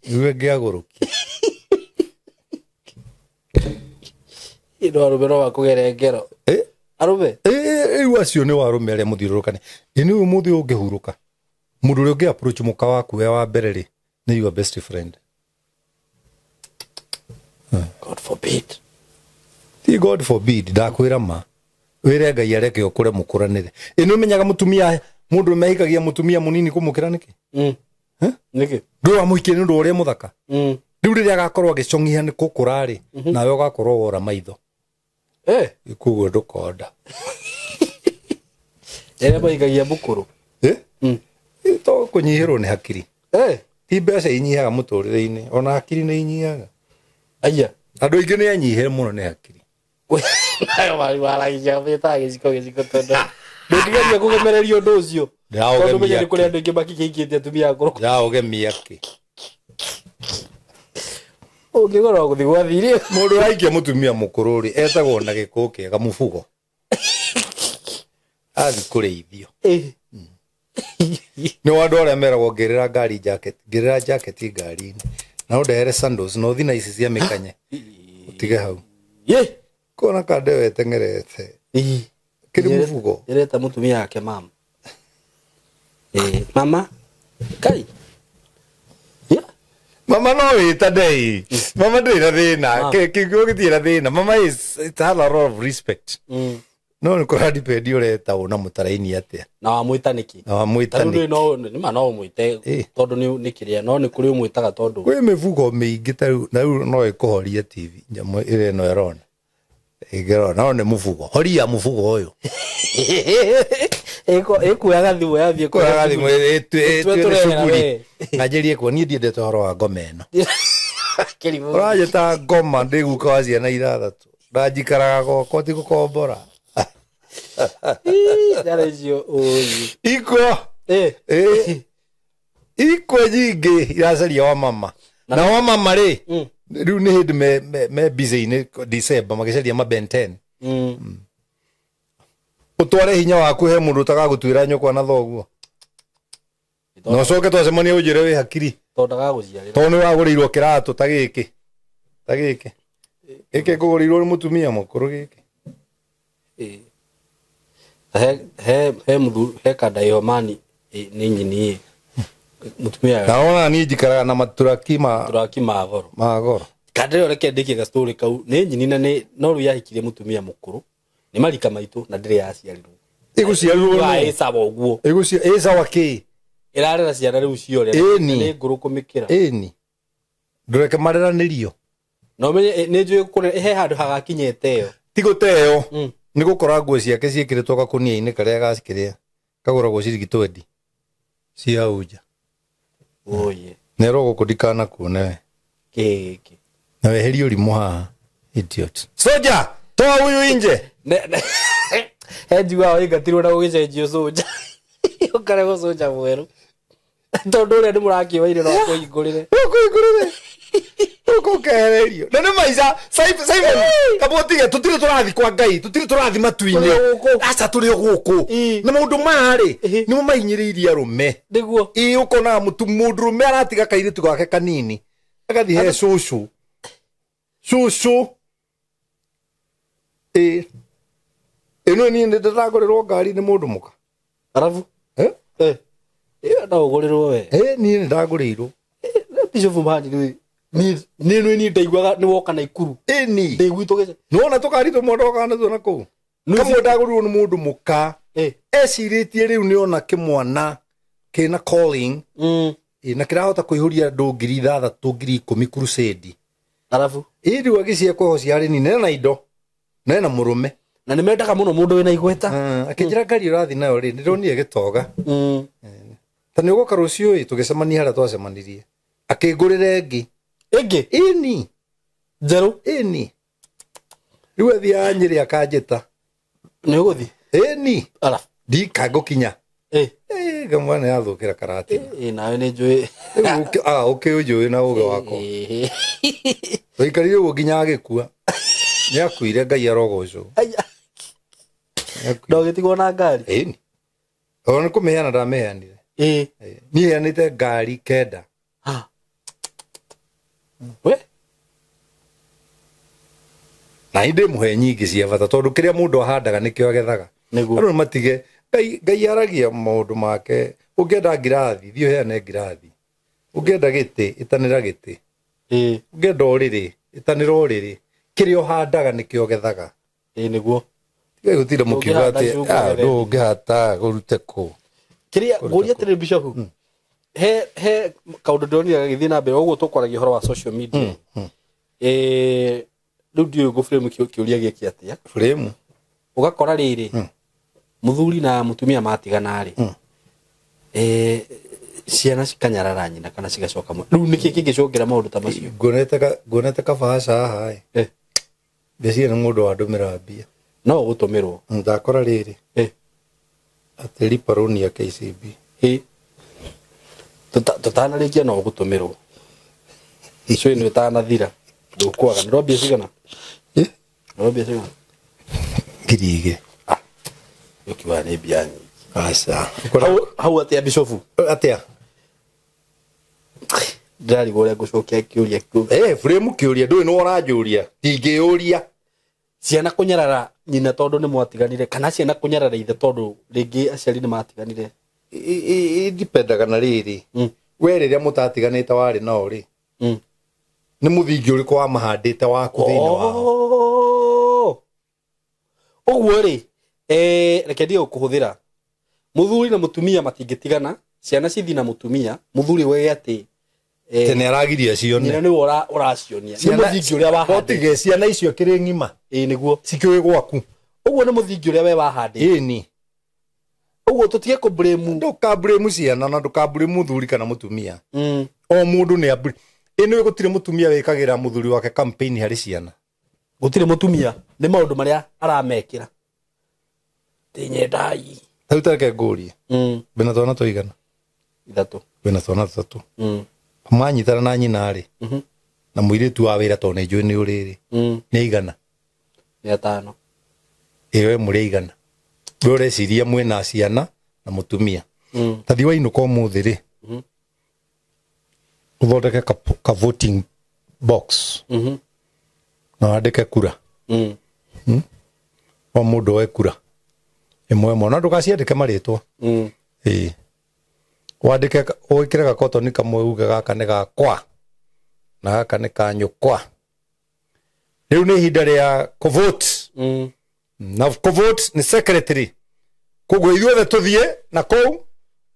iwe ngĩagũrũkia ino arũme no makũgere ngero arũme rĩu acio nĩ warũme arĩa mũthiũrũrũkane nĩ ũyũ mũthĩ ũngĩhurũka mũndũ ũrĩa ũngĩ approach mũka waku we wa mbere rĩ nĩ your best friend God forbid ti God forbid ndakwĩra ma wĩre Ngai areke ũkũre mũkũranĩre nĩ ũmenyaga mũtumia mũndũ mehikagia mũtumia mũnini kũmũkĩra nĩkĩ nĩkĩ ndũ amũikie nĩ ũndũ ũrĩa mũthaka rĩu rĩrĩa agakorwo agĩcong'ia nĩ kũkũra rĩ nawe ũgakorwo wora maitho koguo ndũkonda rĩrĩa mahikagia mũkũrũ to kũnyihĩrwo nĩ hakiri ti mbeca inyihaga mũtũrĩre-inĩ ona hakiri nĩ inyihaga aya andũ aingĩ nĩ anyihĩre mũno nĩ hakiri nayo waragia wĩtaga gĩciko tondũ ndũngĩgeria kũgemereria ũndũ ũcio tondũ menye nĩ kũrĩ andũ aingĩ makikĩikĩtie atumia akũrũ ũgemia kĩ ũngĩgora gũthiĩ gwathirie mũndũ aikia mũtumia mũkũrũ rĩ etagwo na gĩkũũ kĩega mũbugo athi kũrĩithio nĩ andũ arĩa meragwo ngĩrĩra jacket ngari-inĩ na ũndehere sandals no thina ici cia mĩkanye ũtige hau kona kande wetengerete kĩrĩ mũbugo ĩreta mũtumia yake mama mama Kai mama no wĩta ndei mama ndĩrĩ na thĩna kĩguo gĩtirĩ na thĩna mama is it has a lot of respect no nĩ kũra depend ũreta ũna mũtaraini atĩa na wamwĩta nĩkĩ na wamwĩta nĩ no ũmwĩte tondũ nĩ kĩrĩa no nĩ kũrĩ ũmwĩtaga tondũ kwĩ mĩbugo mĩingĩ ta rĩu na rĩu no ĩkũhoria TV nyamũ ĩrĩa ĩno ĩrona ĩngĩrona no nĩ mũbugo horia mũbugo ũyũ ĩkuoyaga thimũ yathiĩ kuoyaga thimũ ĩtuĩte cuguri nganjĩrie kuo niĩ ndiendete ũhoro wa ngoma ĩno ũranjĩta ngoma ndĩ guka wa ciana ithathatũ ndanjikaraga goko ti gũkombora iko nyingĩ iracaria wa mama na wa mama rĩ rĩu nĩ hĩndĩ me busy-inĩ December magĩcaria ma Ben 10 ũtware hinya waku he mũndũ ũtagagũtuĩra nyũkwa na thoguo na ũcoke twacemanie ũnjĩre wĩ hakiri tondũ nĩ wagũrĩirwo kĩratũ ta gĩkĩ gĩkĩ ngũgũrĩirwo nĩ mũtumia mũkũrũ gĩkĩ he kandaiomani nĩ nyini mũtumia na wona niĩ njikaraga na maturaki ma goro kandai reke ndĩkie ga story kau nĩ nyini na no rĩu yahikirie mũtumia mũkũrũ nĩ marika maitũ na ndĩrĩ yaciarirwo ĩgũciarirwo ĩcaba ũguo ĩcaba kĩ ĩrarera ciana rĩu ciorera nĩ ngũrũ kũmĩkĩra ĩni ndũreke mareranĩrio no menye nĩ njũĩ kũrĩ he handũ hagakinyete ĩyo ti gũteo nĩ gũkora nguo ciake ciĩkĩrĩtwo gakũnia-inĩ karĩa gacikĩrĩa kagũragwo ciringi 20 cia uja nerwo gũkũ ndikanakuone we kĩkĩ na weherie ũrimũ haha idiot soja toa huyu nje he njiwa waingatirwo na gũgĩcenjio soja ũkarego soja mwerũ tondũ ũrĩa nĩ mũrakĩoire no kũhingũrĩre ũkũkehererio na nĩ maica Simon kabotige tũtirĩ tũrathi kwa Ngai tũtirĩ tũrathi matu-inĩ aca tũrĩ gũkũ na maũndũ marĩ nĩmo mahinyĩrĩirie arũme nĩguo ũkonaga mũndũrũme aratiga kairĩtu gake kanini agathiĩ he cũcũ ino ni ndagorerwo ngari ni mundu muka arabu nda ugorerwo we ni ndagoreirwo Bishop Mbandi ni ndaigwaga ni woka na ikuru ni ndaigwitogece nona tukarito mondo kana zona ko kamwe ndagoreirwo ni mundu muka eciritie riu ni ona kimwana kina calling na kirahota kuihuria andu 6,000 10,000 crusade arabu riu agiciye kwehocia ari ni na indo na murume na nimendaga muno mundu wina igweta akinjira ngari urathi nayo ri ndironire gitoga tani ugoka rucio tugicemania haria twacemanirie akingurire ngi ini njeru ini riu athia Nyeri akanjita ni uguthi ini ara ndikago kinya gamwana yathukira karati nawe ni njui ukijui na uge wako wikarire uguo nginya agikua ni akuire Ngai arogoco ndogitigwo na ngari ini ona kumeana ndameanire ni heanite ngari 9 we na inde muhe nyingi cia bata tondu kiria mundu ahandaga nikio agethaga niguo matige Ngai aragia maundu make ungienda ngirathi thio heane ngirathi ungienda giti itanira giti ungienda uriri itanira uriri kiria uhandaga nikio gethaga niguo tiga gutira mukiuga ati ndu ungihata gurute ku kiria nguria tiri Bishop he kaundu ndonire gagithii na mbere uguo tukwaragia horo wa social media riu ndiu go frame kiuria giki atia frame ugakora riri muthuri na mutumia matigana ri ciana cikanyarara nyina kana cigacoka riu niki kingicongera maundu ta macio ngonete kabasa haha besi na mundu andumira mbia no gutumirwo ndakora riri ati riparoni ya KCB tutanarikia no gutumirwo icio ni utanathira ndukwaga ni robia cigana robia cigana ngirige ukiwa ni bia nyingi asa hau atia Bishop atia ndari gore gucokia kiuria frame kiuria ndui no uranjuria tingiuria ciana kunyarara nyina tondu ni mwatiganire kana ciana kunyarara ithe tondu ringi aciari ni matiganire dipendaga na riri we riria mutatiganite wari no ri ni muthingi uriku wa mahandite waku thiini wao uguo ri reke ndio kuhuthira muthuri na mutumia matingitigana ciana cithi na mutumia muthuri we ati tene aragiria cione nyina ni uracionia ni muthingi uria wahande otige ciana icio kiri ngima niguo cikiwe gwaku uguo ni muthingi uria we wahande ni uguo tutige ku blame nduka blame ciana na nduka blame muthuri kana mutumia o mundu ni abri ino gutire mutumia wikagira muthuri wake campaign hari ciana gutire mutumia ni maundu maria aramekira tinyendai tautareke ngurie bena twana toigana 3 bena twana 3 manyitana na nyina ri na muiritu wa wira tone njui ni uriri ni igana ni 5 ewe muri igana bore ciria mwena ciana na mutumia tathi wa inuka umuthi ri uthondeke ka voting box na wandike kura o mundu we kura imwe mona ndugaciandike maritwa wandike wikire gakotoni kamwe uge gaka ni gakwa na gaka ni kanyukwa riu ni ihinda ria kuvote na kuvote ni secretary koguo ithuothe tuthie na kou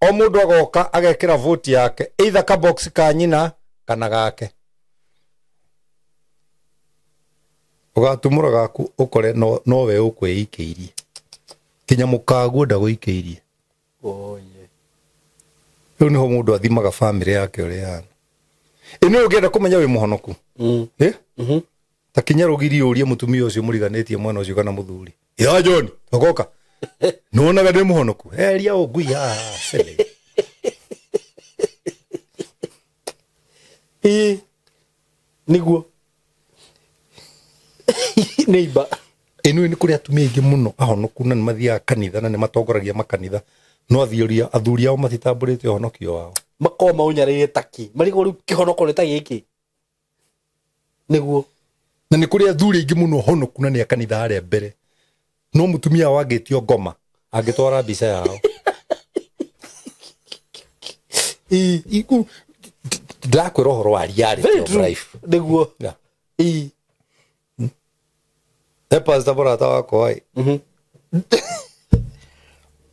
o mundu agoka agekira vote yake either ka box ka nyina kana gake ugatumura gaku ukore no we ukweikeirie kinya mukagu ndaguikeirie riu niho mundu athimaga family yake uria yana ino ungienda kumenya wi muhonoku ta kinya rugiri urie mutumia ucio muriganitie mwana ucio kana muthuri ya John ogoka nuonaga ndi muhonoku eria ungui haha sele niguo neighbor ino ni kuri atumia ingi muno ahonoku na mathiaga kanitha na ni matongoragia makanitha no athiuria athuri ao matitamburite honokio wao makoma maunyarire taki marigo riu kihonoko ni ta giki niguo na ni kuri athuri ingi muno honoku na ni kanitha aria mbere no mutumia wagĩtio ngoma angĩtwara mbica yao iku ndakwĩra ũhoro wa reality of life nĩguo pastor mũrata wakwa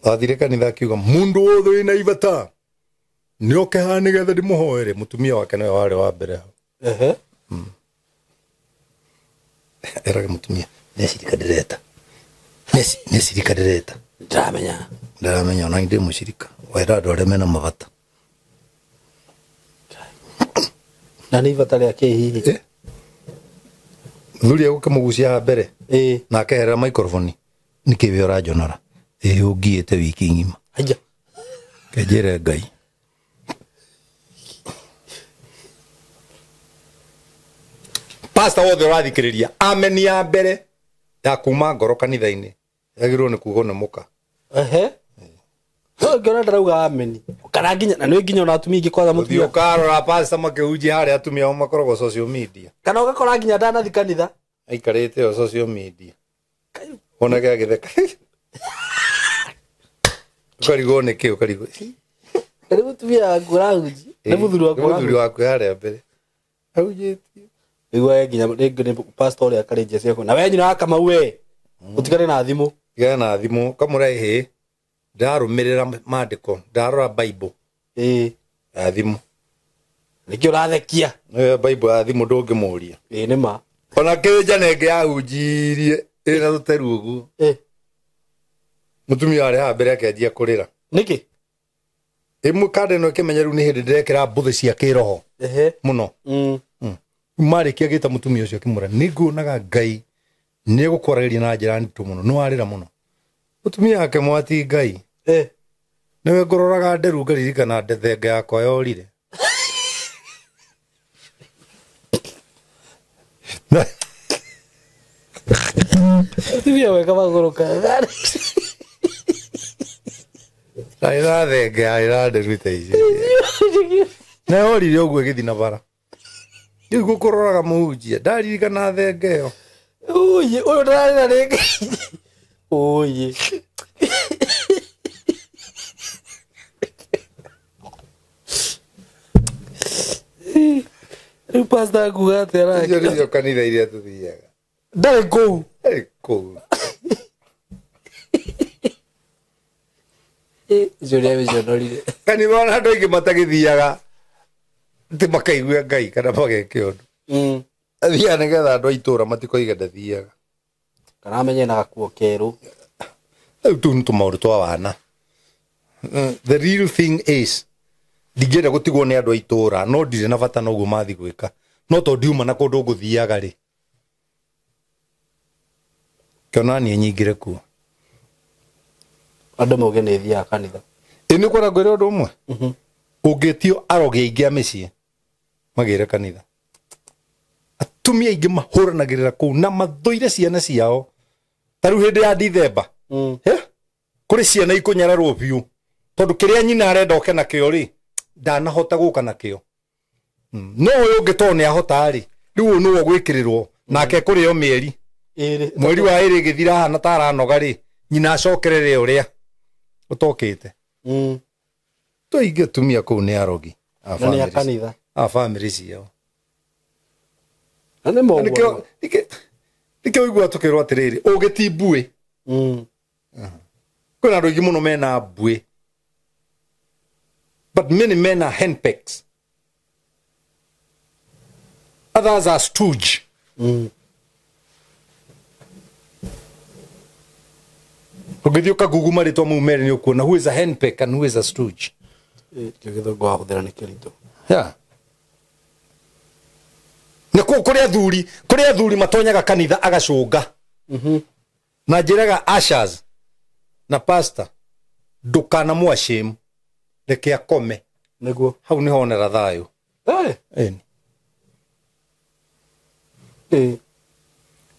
athire kanitha akiuga mundu wothe wĩna ibata nĩoke haha nĩgetha ndĩmũhoere mutumia wake nĩwe warĩ wa mbere erage mutumia nesirika ndireta ndaramenya ona ndĩ mũcirika wera andũ arĩa mena mabata na nĩ ibata rĩake hihi thuri agũke mũgucia ha mbere na akeherera microphone nĩkĩ we ũranjonora ũngiĩte wiki ng'ima kenjĩre Ngai pastor wothe ũrathikĩrĩria amen ya mbere ya kuma ngoro kanitha-inĩ yagĩrĩirwo nĩ kuugwo nĩ mũka ngĩona ndarauga amen kana nginya na nĩ nginya ona atumia ingĩ kwanza mũtumia ũkarora pastor makĩhunjia harĩa atumia ao makoragwo social media kana ũgakora nginya ndanathi kanitha aikarĩte o social media ona gĩagĩtheka ũkarigwo nĩkĩ ũkarigwo nĩ mũtumia waku ũrahunjia nĩ mũthuri waku harĩa mbere ahunjĩtie igwe nginya nĩ pastor ũrĩa akarĩnjia ciako na we nyina Kamau we ũtigane na thimũ kamũrehe ndarũmĩrĩra maandĩko ndarora Bible ya thimũ nĩkĩ ũrathekia Bible ya thimũ ndũngĩmũria nĩ ma ona kĩnja nenge yahunjirie ĩna rũteru ũguo mutumia arĩ haha mbere akĩanjia kũrĩra nĩkĩ ĩmwe kande no ĩkĩmenyeru nĩ hĩndĩ ndĩrekĩra mbũthĩ cia kĩroho mũno marĩkia gĩta mutumia ũcio akĩmũra nĩnguonaga Ngai nĩegũkwaragĩria na njĩra nditũ mũno nĩwarĩra mũno mutumia wake mwati Ngai nĩwe ngũroraga nderu ngaririkana ndenga yakwa yorire mutumia weka magũrũ kaga ĩrathenga nderu ici na yorire ũguo ĩgĩthi na bara nĩguo kũroraga mũhunjia ndaririkana thenga ĩyo ũyũ ndararĩra rĩngĩ rĩu pastor akuga atĩa icio nĩcio kanitha iria tũthiaga ndarĩ kũu icio rĩa mĩcionorire kanitha ona andũ aingĩ matagĩthiaga ti makaigua Ngai kana mageke ũndũ athiaga nĩgetha andũ a itũũra matikoige ndathiaga kana amenye na gakuo kerũ rĩu tũu nĩ tũmaũndũ twa wana the real thing is ndingĩenda gũtigwo nĩ andũ a itũũra no ndirĩ na bata noguo mathi gwĩka no to ndiuma na kũndũ ngũthiaga rĩ kĩona niĩ nyingĩre kuo andũ mauge nĩ thiaga kanitha nĩ kwenda ngwĩre ũndũ ũmwe ũngĩtio arogi aingĩ a mĩciĩ magĩre kanitha atumia aingĩ mahũranagĩrĩra kũu na mathũire ciana ciao ta rĩu hĩndĩ ya Dithemba kũrĩ ciana ikũnyararwo biũ tondũ kĩrĩa nyina arenda oke nakĩo rĩ ndanahota gũka nakĩo no ũyũ ũngĩ to nĩ ahota rĩ rĩu nĩwe gwĩkĩrĩrwo nake kũrĩo mĩeri mweri wa ĩrĩ gĩthira hana ta aranoga rĩ nyina acokerere ũrĩa ũtokĩte tũingĩ atumia kũu nĩ arogi a bamĩrĩ ciao nĩkĩo ũigua tũkĩrwo atĩrĩrĩ ũgĩti mbuĩ kwĩna andũ aingĩ mũno mena mbuĩ but many men are henpecks others are stooge ũgĩthiĩ ũkagugu marĩtwa mau merĩ nĩ ũkuona who is a henpeck and who is a stooge gĩthũngũ wahũthĩra nĩ kĩritũ nĩ kũrĩ athuri matonyaga kanitha agacũnga na njĩraga ushers na pastor ndũkanamũ shame reke akome nĩguo hau nĩ honera thayũ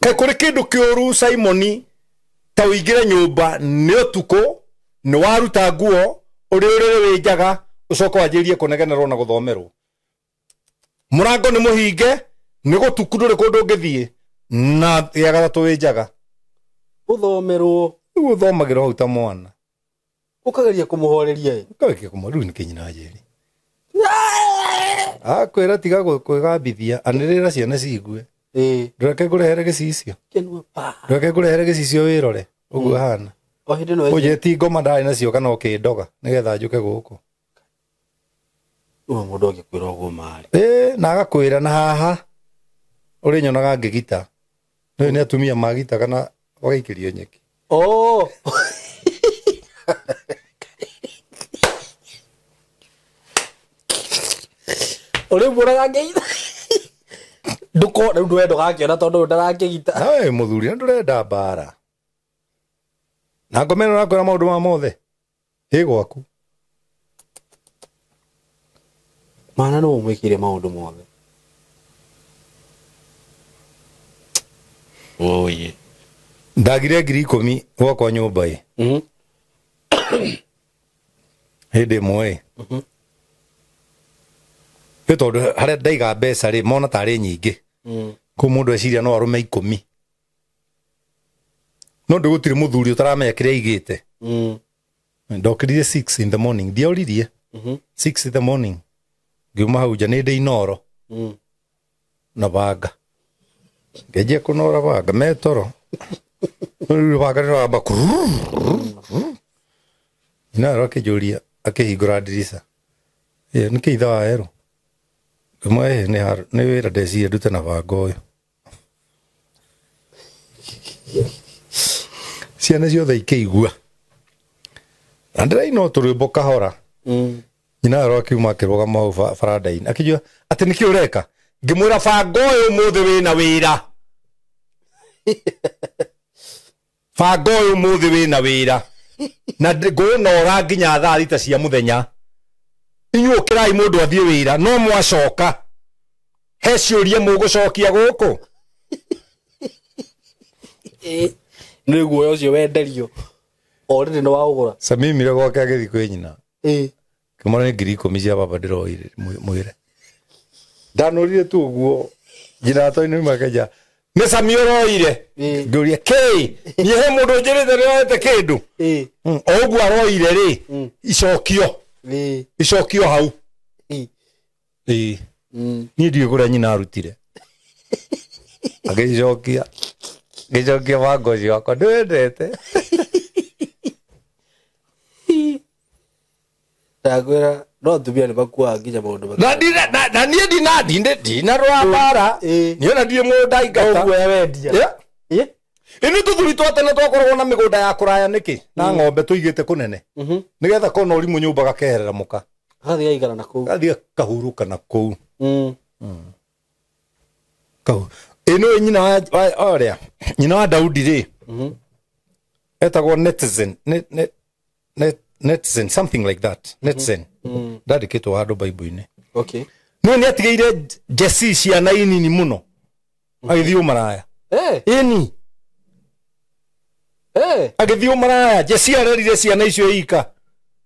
kaĩ kũrĩ kĩndũ kĩũru Simoni ta ũingĩre nyũmba nĩ ũtukũ nĩ waruta nguo ũrĩ wĩnjaga ũcoka wanjĩrie kũnegenerwo na gũthomerwo mũrango nĩ mũhinge nĩ gũtuku ndũrĩ kũndũ ũngĩthiĩ na ya gatatũ wĩnjaga uthomerwo uthomagira hau ta mwana ukageria kumuhoreria ukaweke kumuru ni kinyina jeri akwira tiga kwigambithia anirira ciana ciigue ndureke kurehere gicicio kenwa pa ndureke kurehere gicicio wirore uguo hana o hindi no uje ti ngoma ndari nacio kana ukindoga nigetha njuke guku mundu agikwira uguo mari na agakwira na haha uri nyonaga ngigita ni atumia magita kana wagaikirio nyeki uri buraga ngeitha nduko ndwendo gakiona tondu ndarakigita nawe muthuri ndurenda mbara na ngomeno nakwira maundu ma mothe gwaku mana no mwikire maundu mothe oye ndagire 10,000 gwakwa nyumba ĩ hindi mwe nĩ tondũ harĩa ndaiga mbeca rĩ mona tarĩ nyingĩ kũ mũndũ eciria no arume 10 no ndĩ gũtirĩ mũthuri ũtaramenya kĩrĩa aigĩte ndokĩrire 6 in the morning ndiaũririe 6 in the morning ngiuma hau nja nĩ ndĩ inoro na banga ngenjia kũnora banga metoro rĩu banga nĩramba ina akĩnjũria akĩhingũra ndirica nĩkĩ itha wa erũ ngĩmwe nĩ wĩra ndeciria ndute na banga ũyũ ciana ciothe ikĩigua na ndĩraina tũrwĩmbo kahora nyina aro akiuma akĩrũgama hau baranda-inĩ akĩnjũra atĩ nĩkĩ ũreka ngĩmwĩra banga ũyũ ũmũthĩ wĩna wĩra banga ũyũ ũmũthĩ wĩna wĩra na ngũnora nginya thaa thita cia mũthenya inyuĩ ũkĩrai mũndũ athiĩ wĩra no mwacoka he ciũria mũgũcokia gũkũ nĩ guoya ũcio wenderio orĩrĩ nĩ waũgũra samimire gwake agĩthiĩ kwĩ nyina kĩmwana nĩ 10,000 cia baba ndĩroire mwĩre ndanũrire tu ũguo nyina atoinĩ makenja nĩ sami ũroire ngĩũria kĩ niĩ he mũndũ njĩrĩte nĩoete kĩndũ o ũguo aroire rĩ icokio hau niĩ ndiũĩ kũrĩa nyina arutire agĩcokia banga ũcio wakwa ndwendete ndakwĩra no atumia nĩ makuaga nginya maũndũ na niĩ ndinarũa mbara niĩ ona ndirĩ mũndũ ndaingata ũguo wendia nĩ tũthuri twa tene twakoragwo na mĩgũnda ya kũraya nĩkĩ na ng'ombe tũigĩte kũnene nĩgetha kona ũrimũ nyũmba gakeherera mũka gathiĩ gaikara na kũu gathiĩ kahurũka na kũu nĩwe nyina wa ũrĩa nyina wa Daudi rĩ etagwo Netizen something like that Netizen ndandĩkĩtwo handũ Bible-inĩ nĩ atigĩire Jesse ciana inini mũno agĩthiĩ ũmaraya ĩni agĩthiĩ ũmaraya Jesse arerire ciana icio ika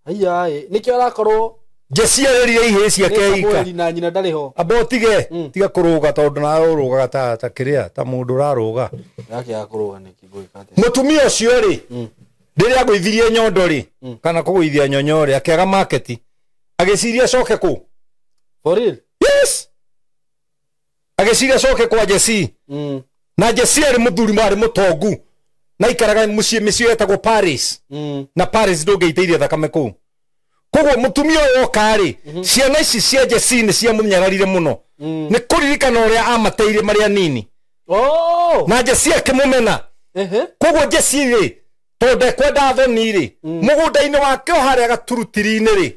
nĩkĩo arakorwo Jesse arerire ihĩĩ ciake ika na nyina ndarĩ ho amba tige tiga kũrũga tondũ nawe ũrũgaga ta kĩrĩa ta mũndũ ũrarũga mũtumia ũcio rĩ rĩrĩa agũithirie nyondo rĩ kana kũgũithia nyonyo rĩ akĩaga market agĩciria coke kũ for real yes agĩciria coke kwa Jesse na Jesse arĩ mũthuri marĩ mũtongu na ikaraga mĩciĩ yetagwo Paris na Paris ndũngĩitĩire thakame kũu koguo mũtumia ũyũ oka rĩ ciana ici cia Jesse nĩ ciamũnyagarire mũno nĩ kũririkana ũrĩa amateire marĩ anini na Jesse akĩmũmena koguo Jesse rĩ tondũ ekwenda thoni rĩ mũgũnda-inĩ wake harĩa gaturutiri-inĩ rĩ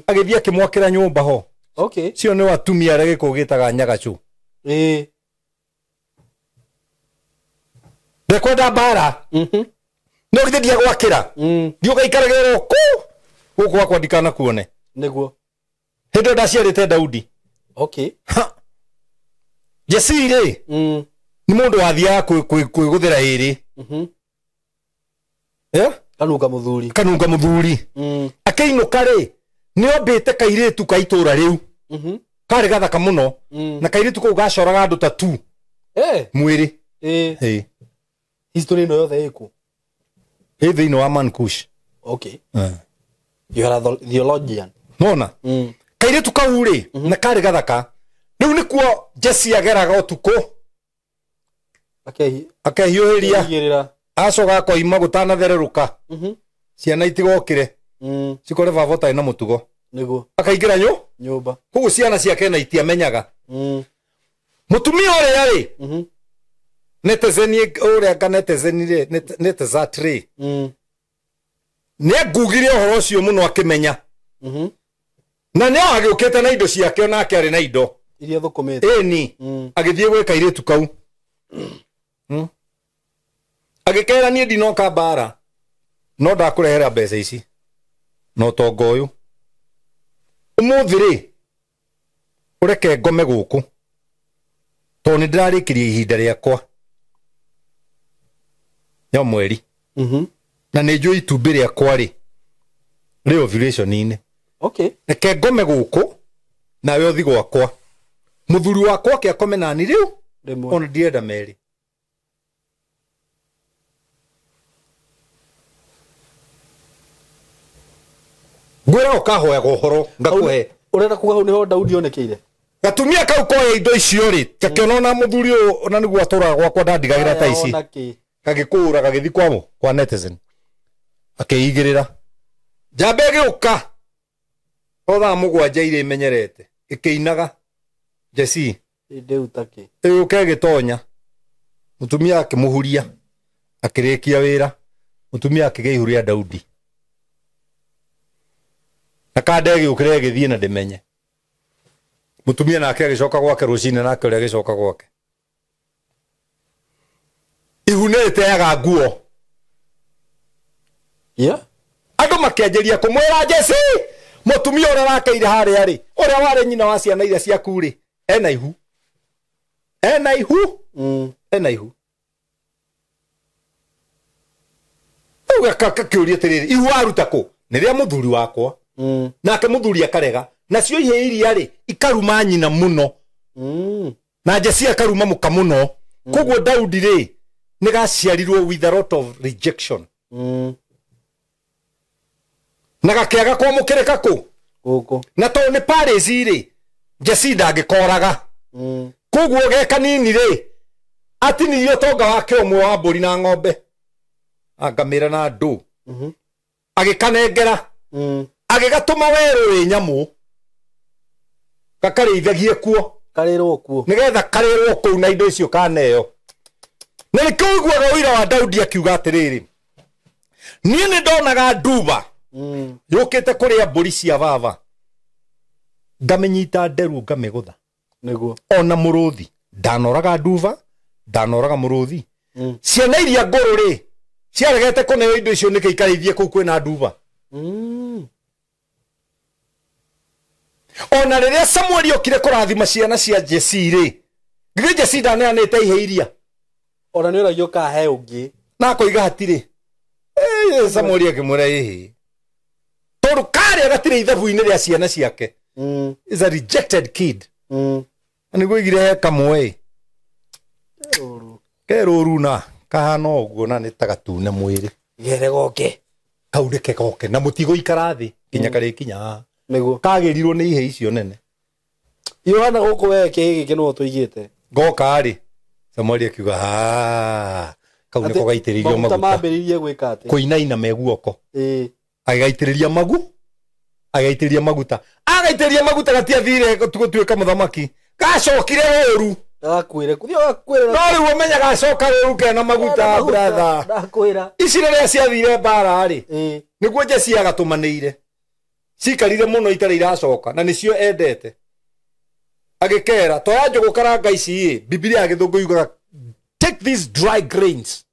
agĩthiĩ akĩmwakĩra nyũmba ho cio nĩ atumia arĩa gĩkũyũ gĩtaga nyagacu ndekwenda mbara no gĩthiĩ gwakĩra thiĩ ũgaikaragĩrwo gũkũ gwakwa ndikanakuone nĩguo hĩndĩ ndaciarĩte Daudi Jesse rĩ nĩ mũndũ wathiaga kwĩgũthĩra ĩrĩ kanunga mũthuri akĩinũka rĩ nĩ ombĩte kairĩtu ka itũũra rĩu karĩ gathaka mũno na kairĩtu kũu gacoraga andũ ta tu mwĩrĩ history ĩno yothe ĩkũ Hivi ino Amankush. Okay. You are a theologian. Nona. Kaire tukaure na kare gathaka. Riu nikuo Jesse ageraga utuko. Akahiuhiria. Acoga koima gutana thereruka. Ciana itigokire. Cikore vavota ina mutugo. Niguo. Akaingira nyumba. Kugu ciana ciake na itiamenyaga. Mutumia ore yari. Netezeni ore kanetezeni netezatri. Ne gugire horo cio muno akimenya. Na ne agukete na indo ciake ona akari na indo. Iria thukumite. Eni. Agithie gwika iritu kau. Agikera nie ndinoka bara. No ndakurehera mbeca ici. No tongo uyu. Umuthiri. Ureke ngome guku. To ni ndirarikirie ihinda riakwa. Ya mweri. Na nĩ njũĩ itumbĩ rĩakwa rĩ ovulation-inĩ. Okay. Reke ngome gũkũ nawe ũthi gwakwa. Mũthuri wakwa akĩakome nani rĩu ona ndirenda merĩ. Ngwĩra ũkahoyaga ũhoro ngakũhe. Ũrenda kuga hau nĩho Daudi onekeire? Gatumia kau koya indo icio rĩ gakĩona ona mũthuri ũyũ ona nĩguo atũraga gwakwa ndandigagĩra ta ici. Gagĩkũũra gagĩthi kwamo kwa Netizen. Akĩigĩrĩra. Njamba ĩgĩũka. Otha mũgwanja irĩ menyerete. Ĩkĩinaga. Jesse. Ndĩutake. Ĩgĩũka ĩgĩtonya. Mũtumia akĩmũhuria. Akĩrĩkia wĩra. Mũtumia akĩgĩa ihu rĩa Daudi. Na kanda ĩgĩũkĩra ĩgĩthiĩ na ndĩmenye. Mũtumia nake agĩcoka gwake rũcinĩ nake ũrĩa agĩcoka gwake. Ihu nĩrĩteaga nguo. Andũ makĩanjĩria kũmwĩra Jesse mũtumia ũrĩa rakeire harĩa rĩ ũrĩa warĩ nyina wa ciana iria ciaku rĩ ena ihu. Ena ihu. Ena ihu. Uga kakĩũria atĩrĩrĩ ihu aruta kũ? Nĩ rĩa mũthuri wakwa. Nake mũthuri akarega. Nacio ihĩ iria rĩ ikaruma nyina mũno. Na Jesse akaruma mũka mũno. Koguo Daudi rĩ nĩgaciarirwo with a lot of rejection. Na gakĩaga kwamũkĩrĩka kũ? Gũkũ. Na to nĩ Paris rĩ Jesse ndangĩkoraga. Koguo ge kanini rĩ atinirio tonga wake ũmwe wa mbũri na ng'ombe. Angamĩra na ndũ. Agĩkanengera. Agĩgatũma werũ nyamũ. Gakarĩithagie kuo. Karĩrwo kuo. Nĩgetha karĩrwo kũu na indo icio kaneo. Na nĩkĩo ũiguaga ũira wa Daudi akiuga atĩrĩrĩ. Niĩ nĩ ndonaga nduba. Yũkĩte kũrĩa mbũri cia baba. Ngamĩnyita nderu ngamĩgũtha. Nĩguo. Ona mũrũthi. Ndanoraga nduba. Ndanoraga mũrũthi. Ciana iria ngũrũ rĩ. Ciaregete kũneo indo icio nĩkĩ ikarĩithie kũu kwĩna nduba. Ona rĩrĩa Samuel okire kũrathima ciana cia Jesse rĩ. Githĩ Jesse ndaneanĩte ihĩ iria. Ona nĩ ũragio kahe ũngĩ. Na koiga hatirĩ. Samuel akĩmwĩra ihĩ. Tondũ karĩa gatirĩ ithabu-inĩ rĩa ciana ciake. Is a rejected kid. Na nĩguo igire kamwe. Kerũru na kahana ũguo na nĩ ta gatune mwĩrĩ. Gere goke. Kaurĩke goke na mũtigo ikara thĩ kinya karĩkinya. Nĩguo. Kagĩrirwo nĩ ihĩ icio nene. Yohana gũkũ we kĩhĩ gĩkĩ no tũigĩte. Goka rĩ. Samuel akiuga kau nĩko gaitĩrĩrio maguta. Mambĩrĩrie gwĩka atĩ. Kũinaina meguoko. Agaitĩrĩria agaitĩrĩria maguta. Agaitĩrĩria maguta gatiathire gũtuĩka mũthamaki. Gacokire ũru. Ndakwĩre kuthio gakwĩra. No rĩu ũmenya gacoka ũru kena maguta brother. Ndakwĩra. Ici rĩrĩa ciathire mbara rĩ. Nĩguo Jesse agatũmanĩire. Cikarire mũno itarĩ iracoka na nĩcio endete. Agĩkera to ya njũgũ karanga ici Biblia ya Gĩthũngũ yugaga take these dry grains.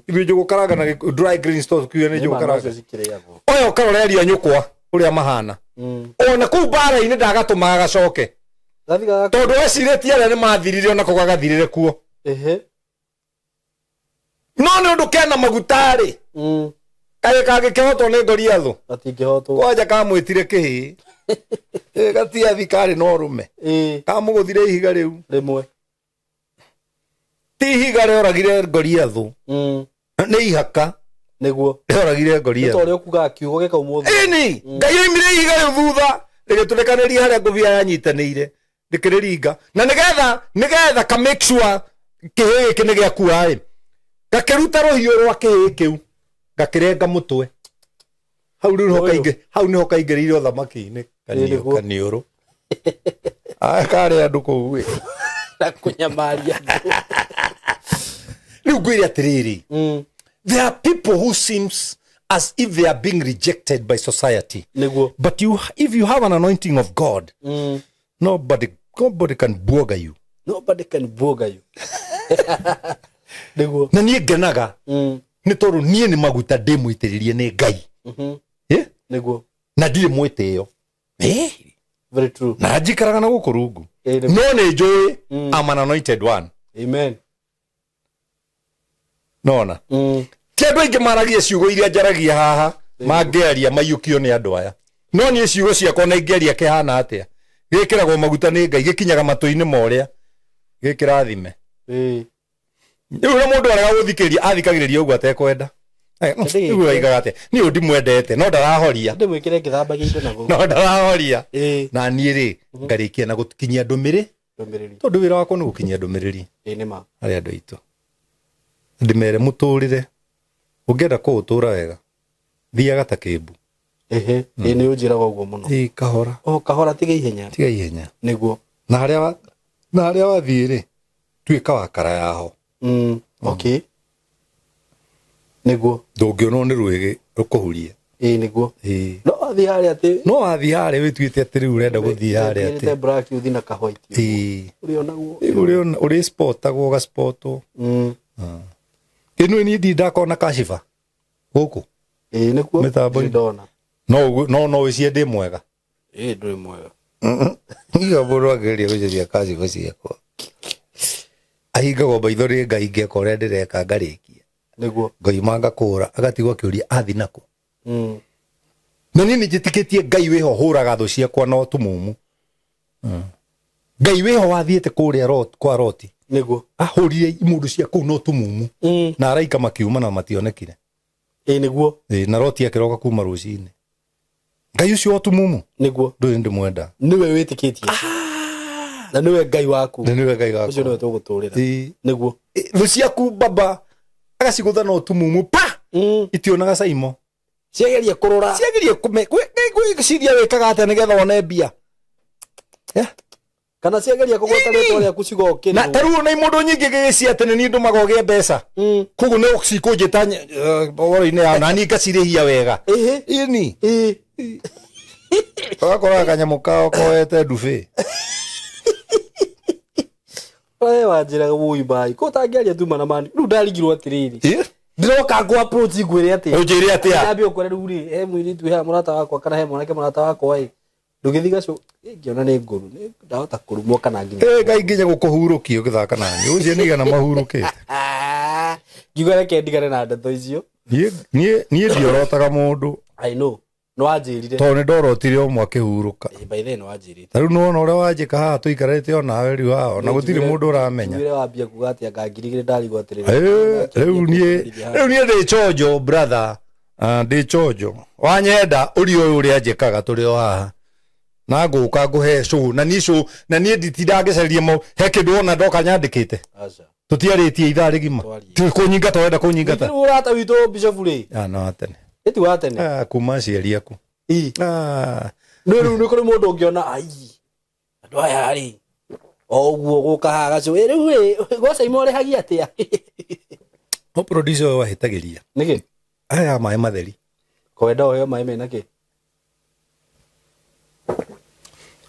Ibi njũgũ karanga na dry grains to kiuga nĩ njũgũ karanga. Oya ũkaroreria nyũkwa ũrĩa mahana. Ona kũu mbara-inĩ ndagatũmaga gacoke. Tondũ ecirĩtie arĩa nĩ mathirire ona ko gagathirĩre kuo. No nĩ ũndũ kena maguta rĩ. Kaĩ kangĩkĩhotwo nĩ Goliathũ. Gatingĩhotwo. Kwanja kamwĩtire kĩhĩ. Gatiathi karĩ no rũme. Kamũgũthire ihiga rĩu. Rĩmwe. Ti ihiga rĩoragire Goliathũ. nä ihaka niguo oragire Goliath tore okuga kiugo geka umuthi ini ngai oimire ihiga rä thutha rä gä tå rekanä ria harä a ngå bia yanyitanä ire rä kä rä ringa na nä getha ka make sure kä hä gä kä nä gä akua ngakä ruta rå hiå rwa kä hä kä u ngakä renga må twe hau nä ho kaingä rä ire å thamaki-inä kaniå rå karä andå kå u na kunyamaria rä u ngwä re atä rä rä there are people who seems as if they are being rejected by society. Niguo. But if you have an anointing of God, nobody can bwoga you. Nobody can bwoga you. Niguo. Na niä ngenaga nä tondå niä nä maguta ndä må itä rä rie nä Ngai. Niguo. Na ndirä mwä tä yo. Very true. Na njikaraga na gå kå rungu no nä njå I'm an anointed one. Amen. Nona ti andå aingä maragia ciugo iria njaragia haha mangäaria maiyå kio nä andå aya no niä ciugo ciakwa na ingäaria kä hana atä a gä kä ragwo maguta nä Ngai gä kinyaga matå-inä morä a gä kä rathime rä u na må ndå arega gå thikä ria athikagä rä ria å guo atekwenda rä u aigaga atä nä å ndimwendete no ndarahoria ndä mwä kä re ngä thambagia indo naguo no ndarahoria na niä rä ngarä kia na gå kinyia ndå mä rä tondå wä ra wakwa nä gå kinyia ndå mä rä ri harä andå aitå ndä mere må tå rä re å ngä enda kå å tå ra wega thiaga ta kä mbu nä å njä raga å guo må no kahora kahora tiga ihenya niguo na harä a wathiä rä tuä ka wa kara yaho niguo ndå ngä onwo nä rwä gä rå kå hurie niguo no wathiä harä atä no wathiä harä wä tuä te atä rä u urenda gå thiä harä atä na kahwaiti å rä spotagwo gaspotwo ä no niä ndi ndakona kashifa gå kå niguo mä no wä cie ndä mwega ndå mwega iga må ndå angä ria gå ceria kashifa ciakwa ahingagwo maitho rä Ngai ngeka å rä a ndä reka ngarä kia niguo ngaima ngakå ra agatigwo akä å ria athi nakå na niä nä njä tä kä tie Ngai wä ho hå raga thå ciakwa no tå må mu Ngai wä ho wathiä te kå rä a kwa Roti niguo ahå rire må ndå cia kå u no tå må mu na araika makiuma na mationekire niguo na Roti akä roka kuma rå cinä Ngai å cio tå må mu niguo ndå ndä mwenda nä we wä tä kä tie na nä we Ngai waku na nä we Ngai waku å cio nä we tå gå tå rä ra niguo thå ciaku baba agacigå tha no tå må mu pa itionaga caimo ciageria kå rå ra ciageria ciria wä kaga atä nä getha one mbia kana ciageria kå gweta rä twa rä aku cigokä na tarä u na må ndå nyingä gä cia atä nä niä ndå magogä mbeca koguo nä cikå njä ta horo-inä yao na niä ngacirä hia wega ini agakoraga kanyamå kao koete ndubä wanjä raga wåi mai kå tangä aria tuma na mani rä u ndaringirwo atä rä rä ndä roka ngå approach ngwä re atä å njä re atä a ambä å kwere rä u rä he mwä rä tu he må rata wakwa kana he mwanake må rata wakwa ä ndå gä thi gacå ngä ona nä ngå ru ndahota kå rumwo kana nginya Ngai nginya gå kå hurå kia å gä thaka nani å cio nä gana mahurå kä te ngiuga reke ndigane na ndeto icio niä ndiorotaga må ndå nä wanjä rire tondå nä ndorotire o mwe akä hurå ka nä wanjä rite tarä u nä wona å rä a wanjä ka haha tå ikarä te onawe rä u haha ona gå tirä må ndå å ramenya ire wambia kuga atä angangirigä ndarigwo atä rä u niä ndä chonjo brother ndä chonjo wanyenda å rio å rä a njä kaga tå rä o haha na ngå ka ngå he cå na niä nditinda ngä caririe mau he kä ndå ona ndoka nyandä kä te tå tiarä tie ithaa rä gima kå nyingata wenda kå nyingata å rata witå bicobu rä no atene ä ti wa tene kuma ciari aku nä rä u nä kå rä må ndå å ngä ona andå aya rä o guo gå ka haga cå rä u rä gocaimo rä hagia atä a o producer å wahä tagä ria nä kä aya maä matheri kwenda å heo maä mena kä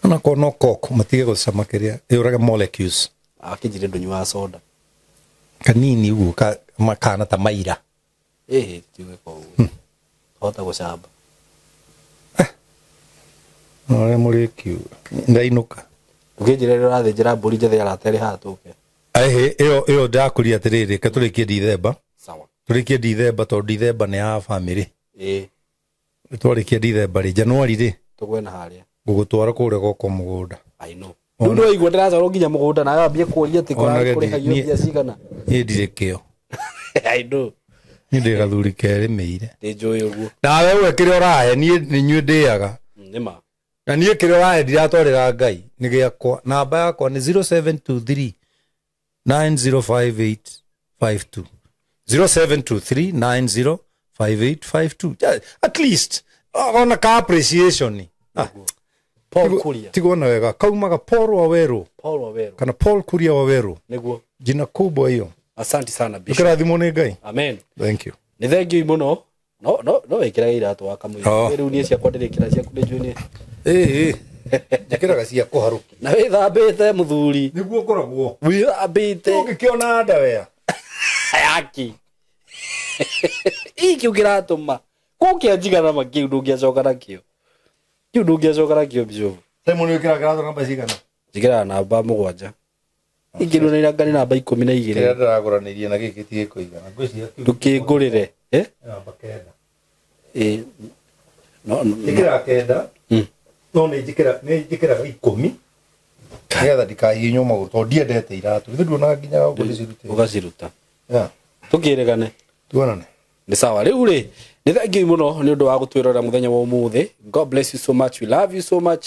ona kono koko matige gå cama kä rä a ä å rage molecules akä njire ndå nyua soda kanini uguo kana ta maira tiuge koguo hota gå camba orä må rä kiuga ndainå ka ndå kä njä ra rä rathä njä ra mbå ri njathe araterä haha tå ke ä yo ndakå ria atä rä rä ke tå rä kie ndithemba tå rä kie ndithemba tondå ndithemba nä ya bamä rä twarä kia ndithemba rä januari rä tå gwena harä a gå gå twara kå rä a goko må gå nda rä u ndå waigua ndä racorwo nginya må gå nda nawe ambie kå ria atä kå rä hagio mbia cigana niä ndirä kä o ni de gathuri kere meire de joyo guo na wewe kire orahe ni nywe ndeaga nima na nie kire orahe ndiratwarira ngai ni giakwa namba yakwa ni 0723 905852 0723 905852 at least ona ka appreciation Paul Kuria tigona wega kaumaga Paul Waweru kana Paul Kuria Waweru niguo jina kubwa hiyo. Asante sana Bishop. Ukirathimo ni ngai. Amen. Thank you. Ni thank you muno. No wekira iratu wakamwe. Riu ni cia kwandirekira cia kundeju ni. Njikiraga cia kuharuki. Na we thambite muthuri. Niguo koragwo. We thambite. Ungikiona ndawea. Yaki. Iki ukiratuma. Kukia njigana makiu ndungiacoka nakio. Kiu ndungiacoka nakio Bishop. Simon wikiraga namba cigana? Njigana namba 7. Ikiru na irangani namba 12. Kira ndaraguranirie na giki tie kuigana. Ngwiciria ndukingurire namba 9. No Njikira kenda. No ni njikira 10. Nigetha ndikahinywo maguru to ndiendete iratu. Ithu nduona nginya gudicirute. ugaciruta. Yeah. Tukiregane. Tuonane. Ni sawa riu ri ni thank you muno ni undu wa gutwirora muthenya wa umuthi. God bless you so much, we love you so much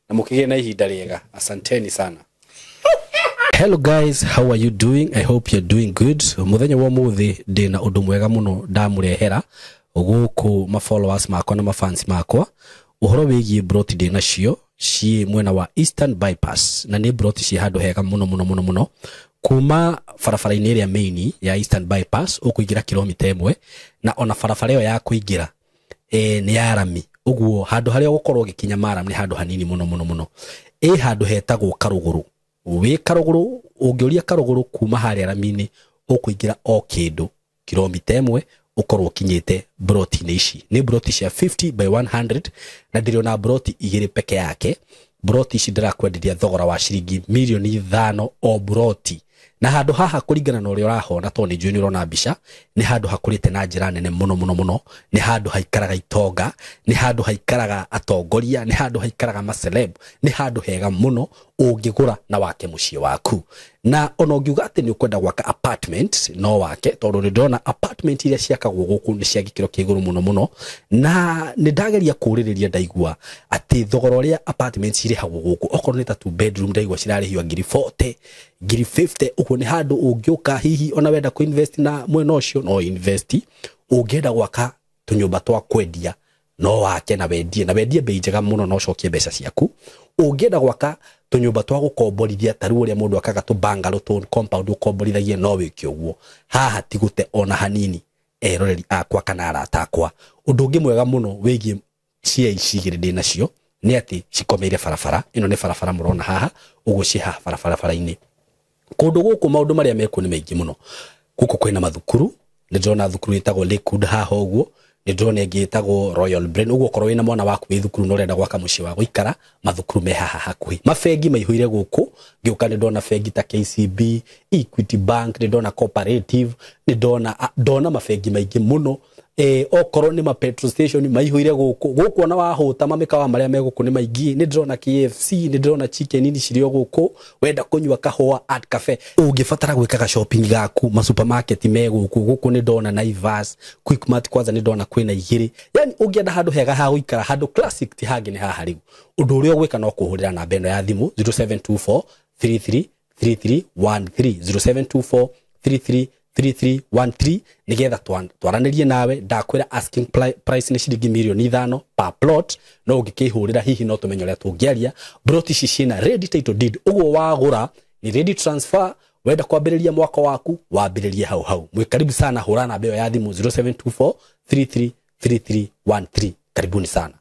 na mukige na ihinda riega. Asanteni sana. Hello guys, how are you doing? I hope you're doing good. Muthenya wa umuthi ndina undu mwega muno ndamurehera guku ma followers makwa na ma fans makwa uhoro wigie broti ndina cio ci mwena wa Eastern Bypass na ni broti ci handu hega muno kuma farafara-ini ria main ya Eastern Bypass ukuingira kilomita 1 na ona farafara yo ya kuingira ni ya rami uguo handu haria gukorwo gikinya maram ni handu hanini muno handu hetagwo Karuguru. We Karuguru ungioria Karuguru kuma haria rami-ini ukuingira o kindu kilomita 1 ukorwo kinyite broti-ini ici ni broti cia 50 by 100 na ndiriona broti igiri peke yake. Broti ici ndirakwenderia thogora wa ciringi milioni 5 o broti na handu haha kuringana na uria urahona to ni njui ni urona mbica ni handu hakurite na njira nene muno ni handu haikaraga itonga ni handu haikaraga atongoria ni handu haikaraga maceleb ni handu hega muno ungigura na wake mucie waku na ona ungiuga ati ni ukwenda gwaka apartment no wake tondu ni ndona apartment iria ciakagwo guku ni cia gikiro kiiguru muno na ni ndageria kuririria ndaigua ati thogora uria apartments irihagwo guku okorwo ni ta 2 bedroom ndaigua cirarihio ngiri 40 ngiri 50 uko ni handu ungiuka hihi ona wenda ku invest na mwena ucio no invest ungienda gwaka tunyumba twa kwendia no wake na wendie bei njega muno no cokie mbeca ciaku ungienda gwaka tunyumba twa gukomborithia taru uria mundu akaga tu bungalow tu compound ukomborithagie no wiki uguo haha tigute ona hanini eroreri akwa kana arata akwa undu ungi mwega muno wigie cia icigire ndina cio ni ati cikomeire farafara ino ni farafara murona haha uguo ci haha farafara-ini kundu guku maundu maria meku ni maingi muno guku kwina mathukuru ni ndona thukuru itagwo Lakewood haha uguo ni ndona ingi itagwo Royal Brain uguo korwo wina mwana waku wi thukuru no renda gwaka mucie wa guikara mathukuru me haha hakuhi mafengi maihuire guku ngiuka ni ndona fengi ta KCB Equity Bank ni ndona Cooperative ni ndona mafengi maingi muno okorwo ni ma petrol station maihuire guku ona wahuta mamikawa maria meguku ni maingi ni ndona KFC ni ndona chicken ni cirio guku wenda kunywa kahua at cafe ungifatara gwikaga shopping gaku ma supermarket guku ni ndona Naivas Quickmart kwanza ni ndona kwina igiri yani ungienda handu hega ha guikara handu classic ti hangi ni haha riu undu uria gwika no kuhurira na beno ya thimu 0724 33 3313 0724 33 3313 nigetha twaranirie nawe ndakwira asking price ni ciringi milioni 5 per plot no ungikihurira hihi no tumenyo ria tungiaria broti cicina ready title deed uguo wagura ni ready transfer wenda kwambiriria mwaka waku wambiririe hau mwikaribu sana hurana beo ya thimu 0724 33 3313 karibuni sana.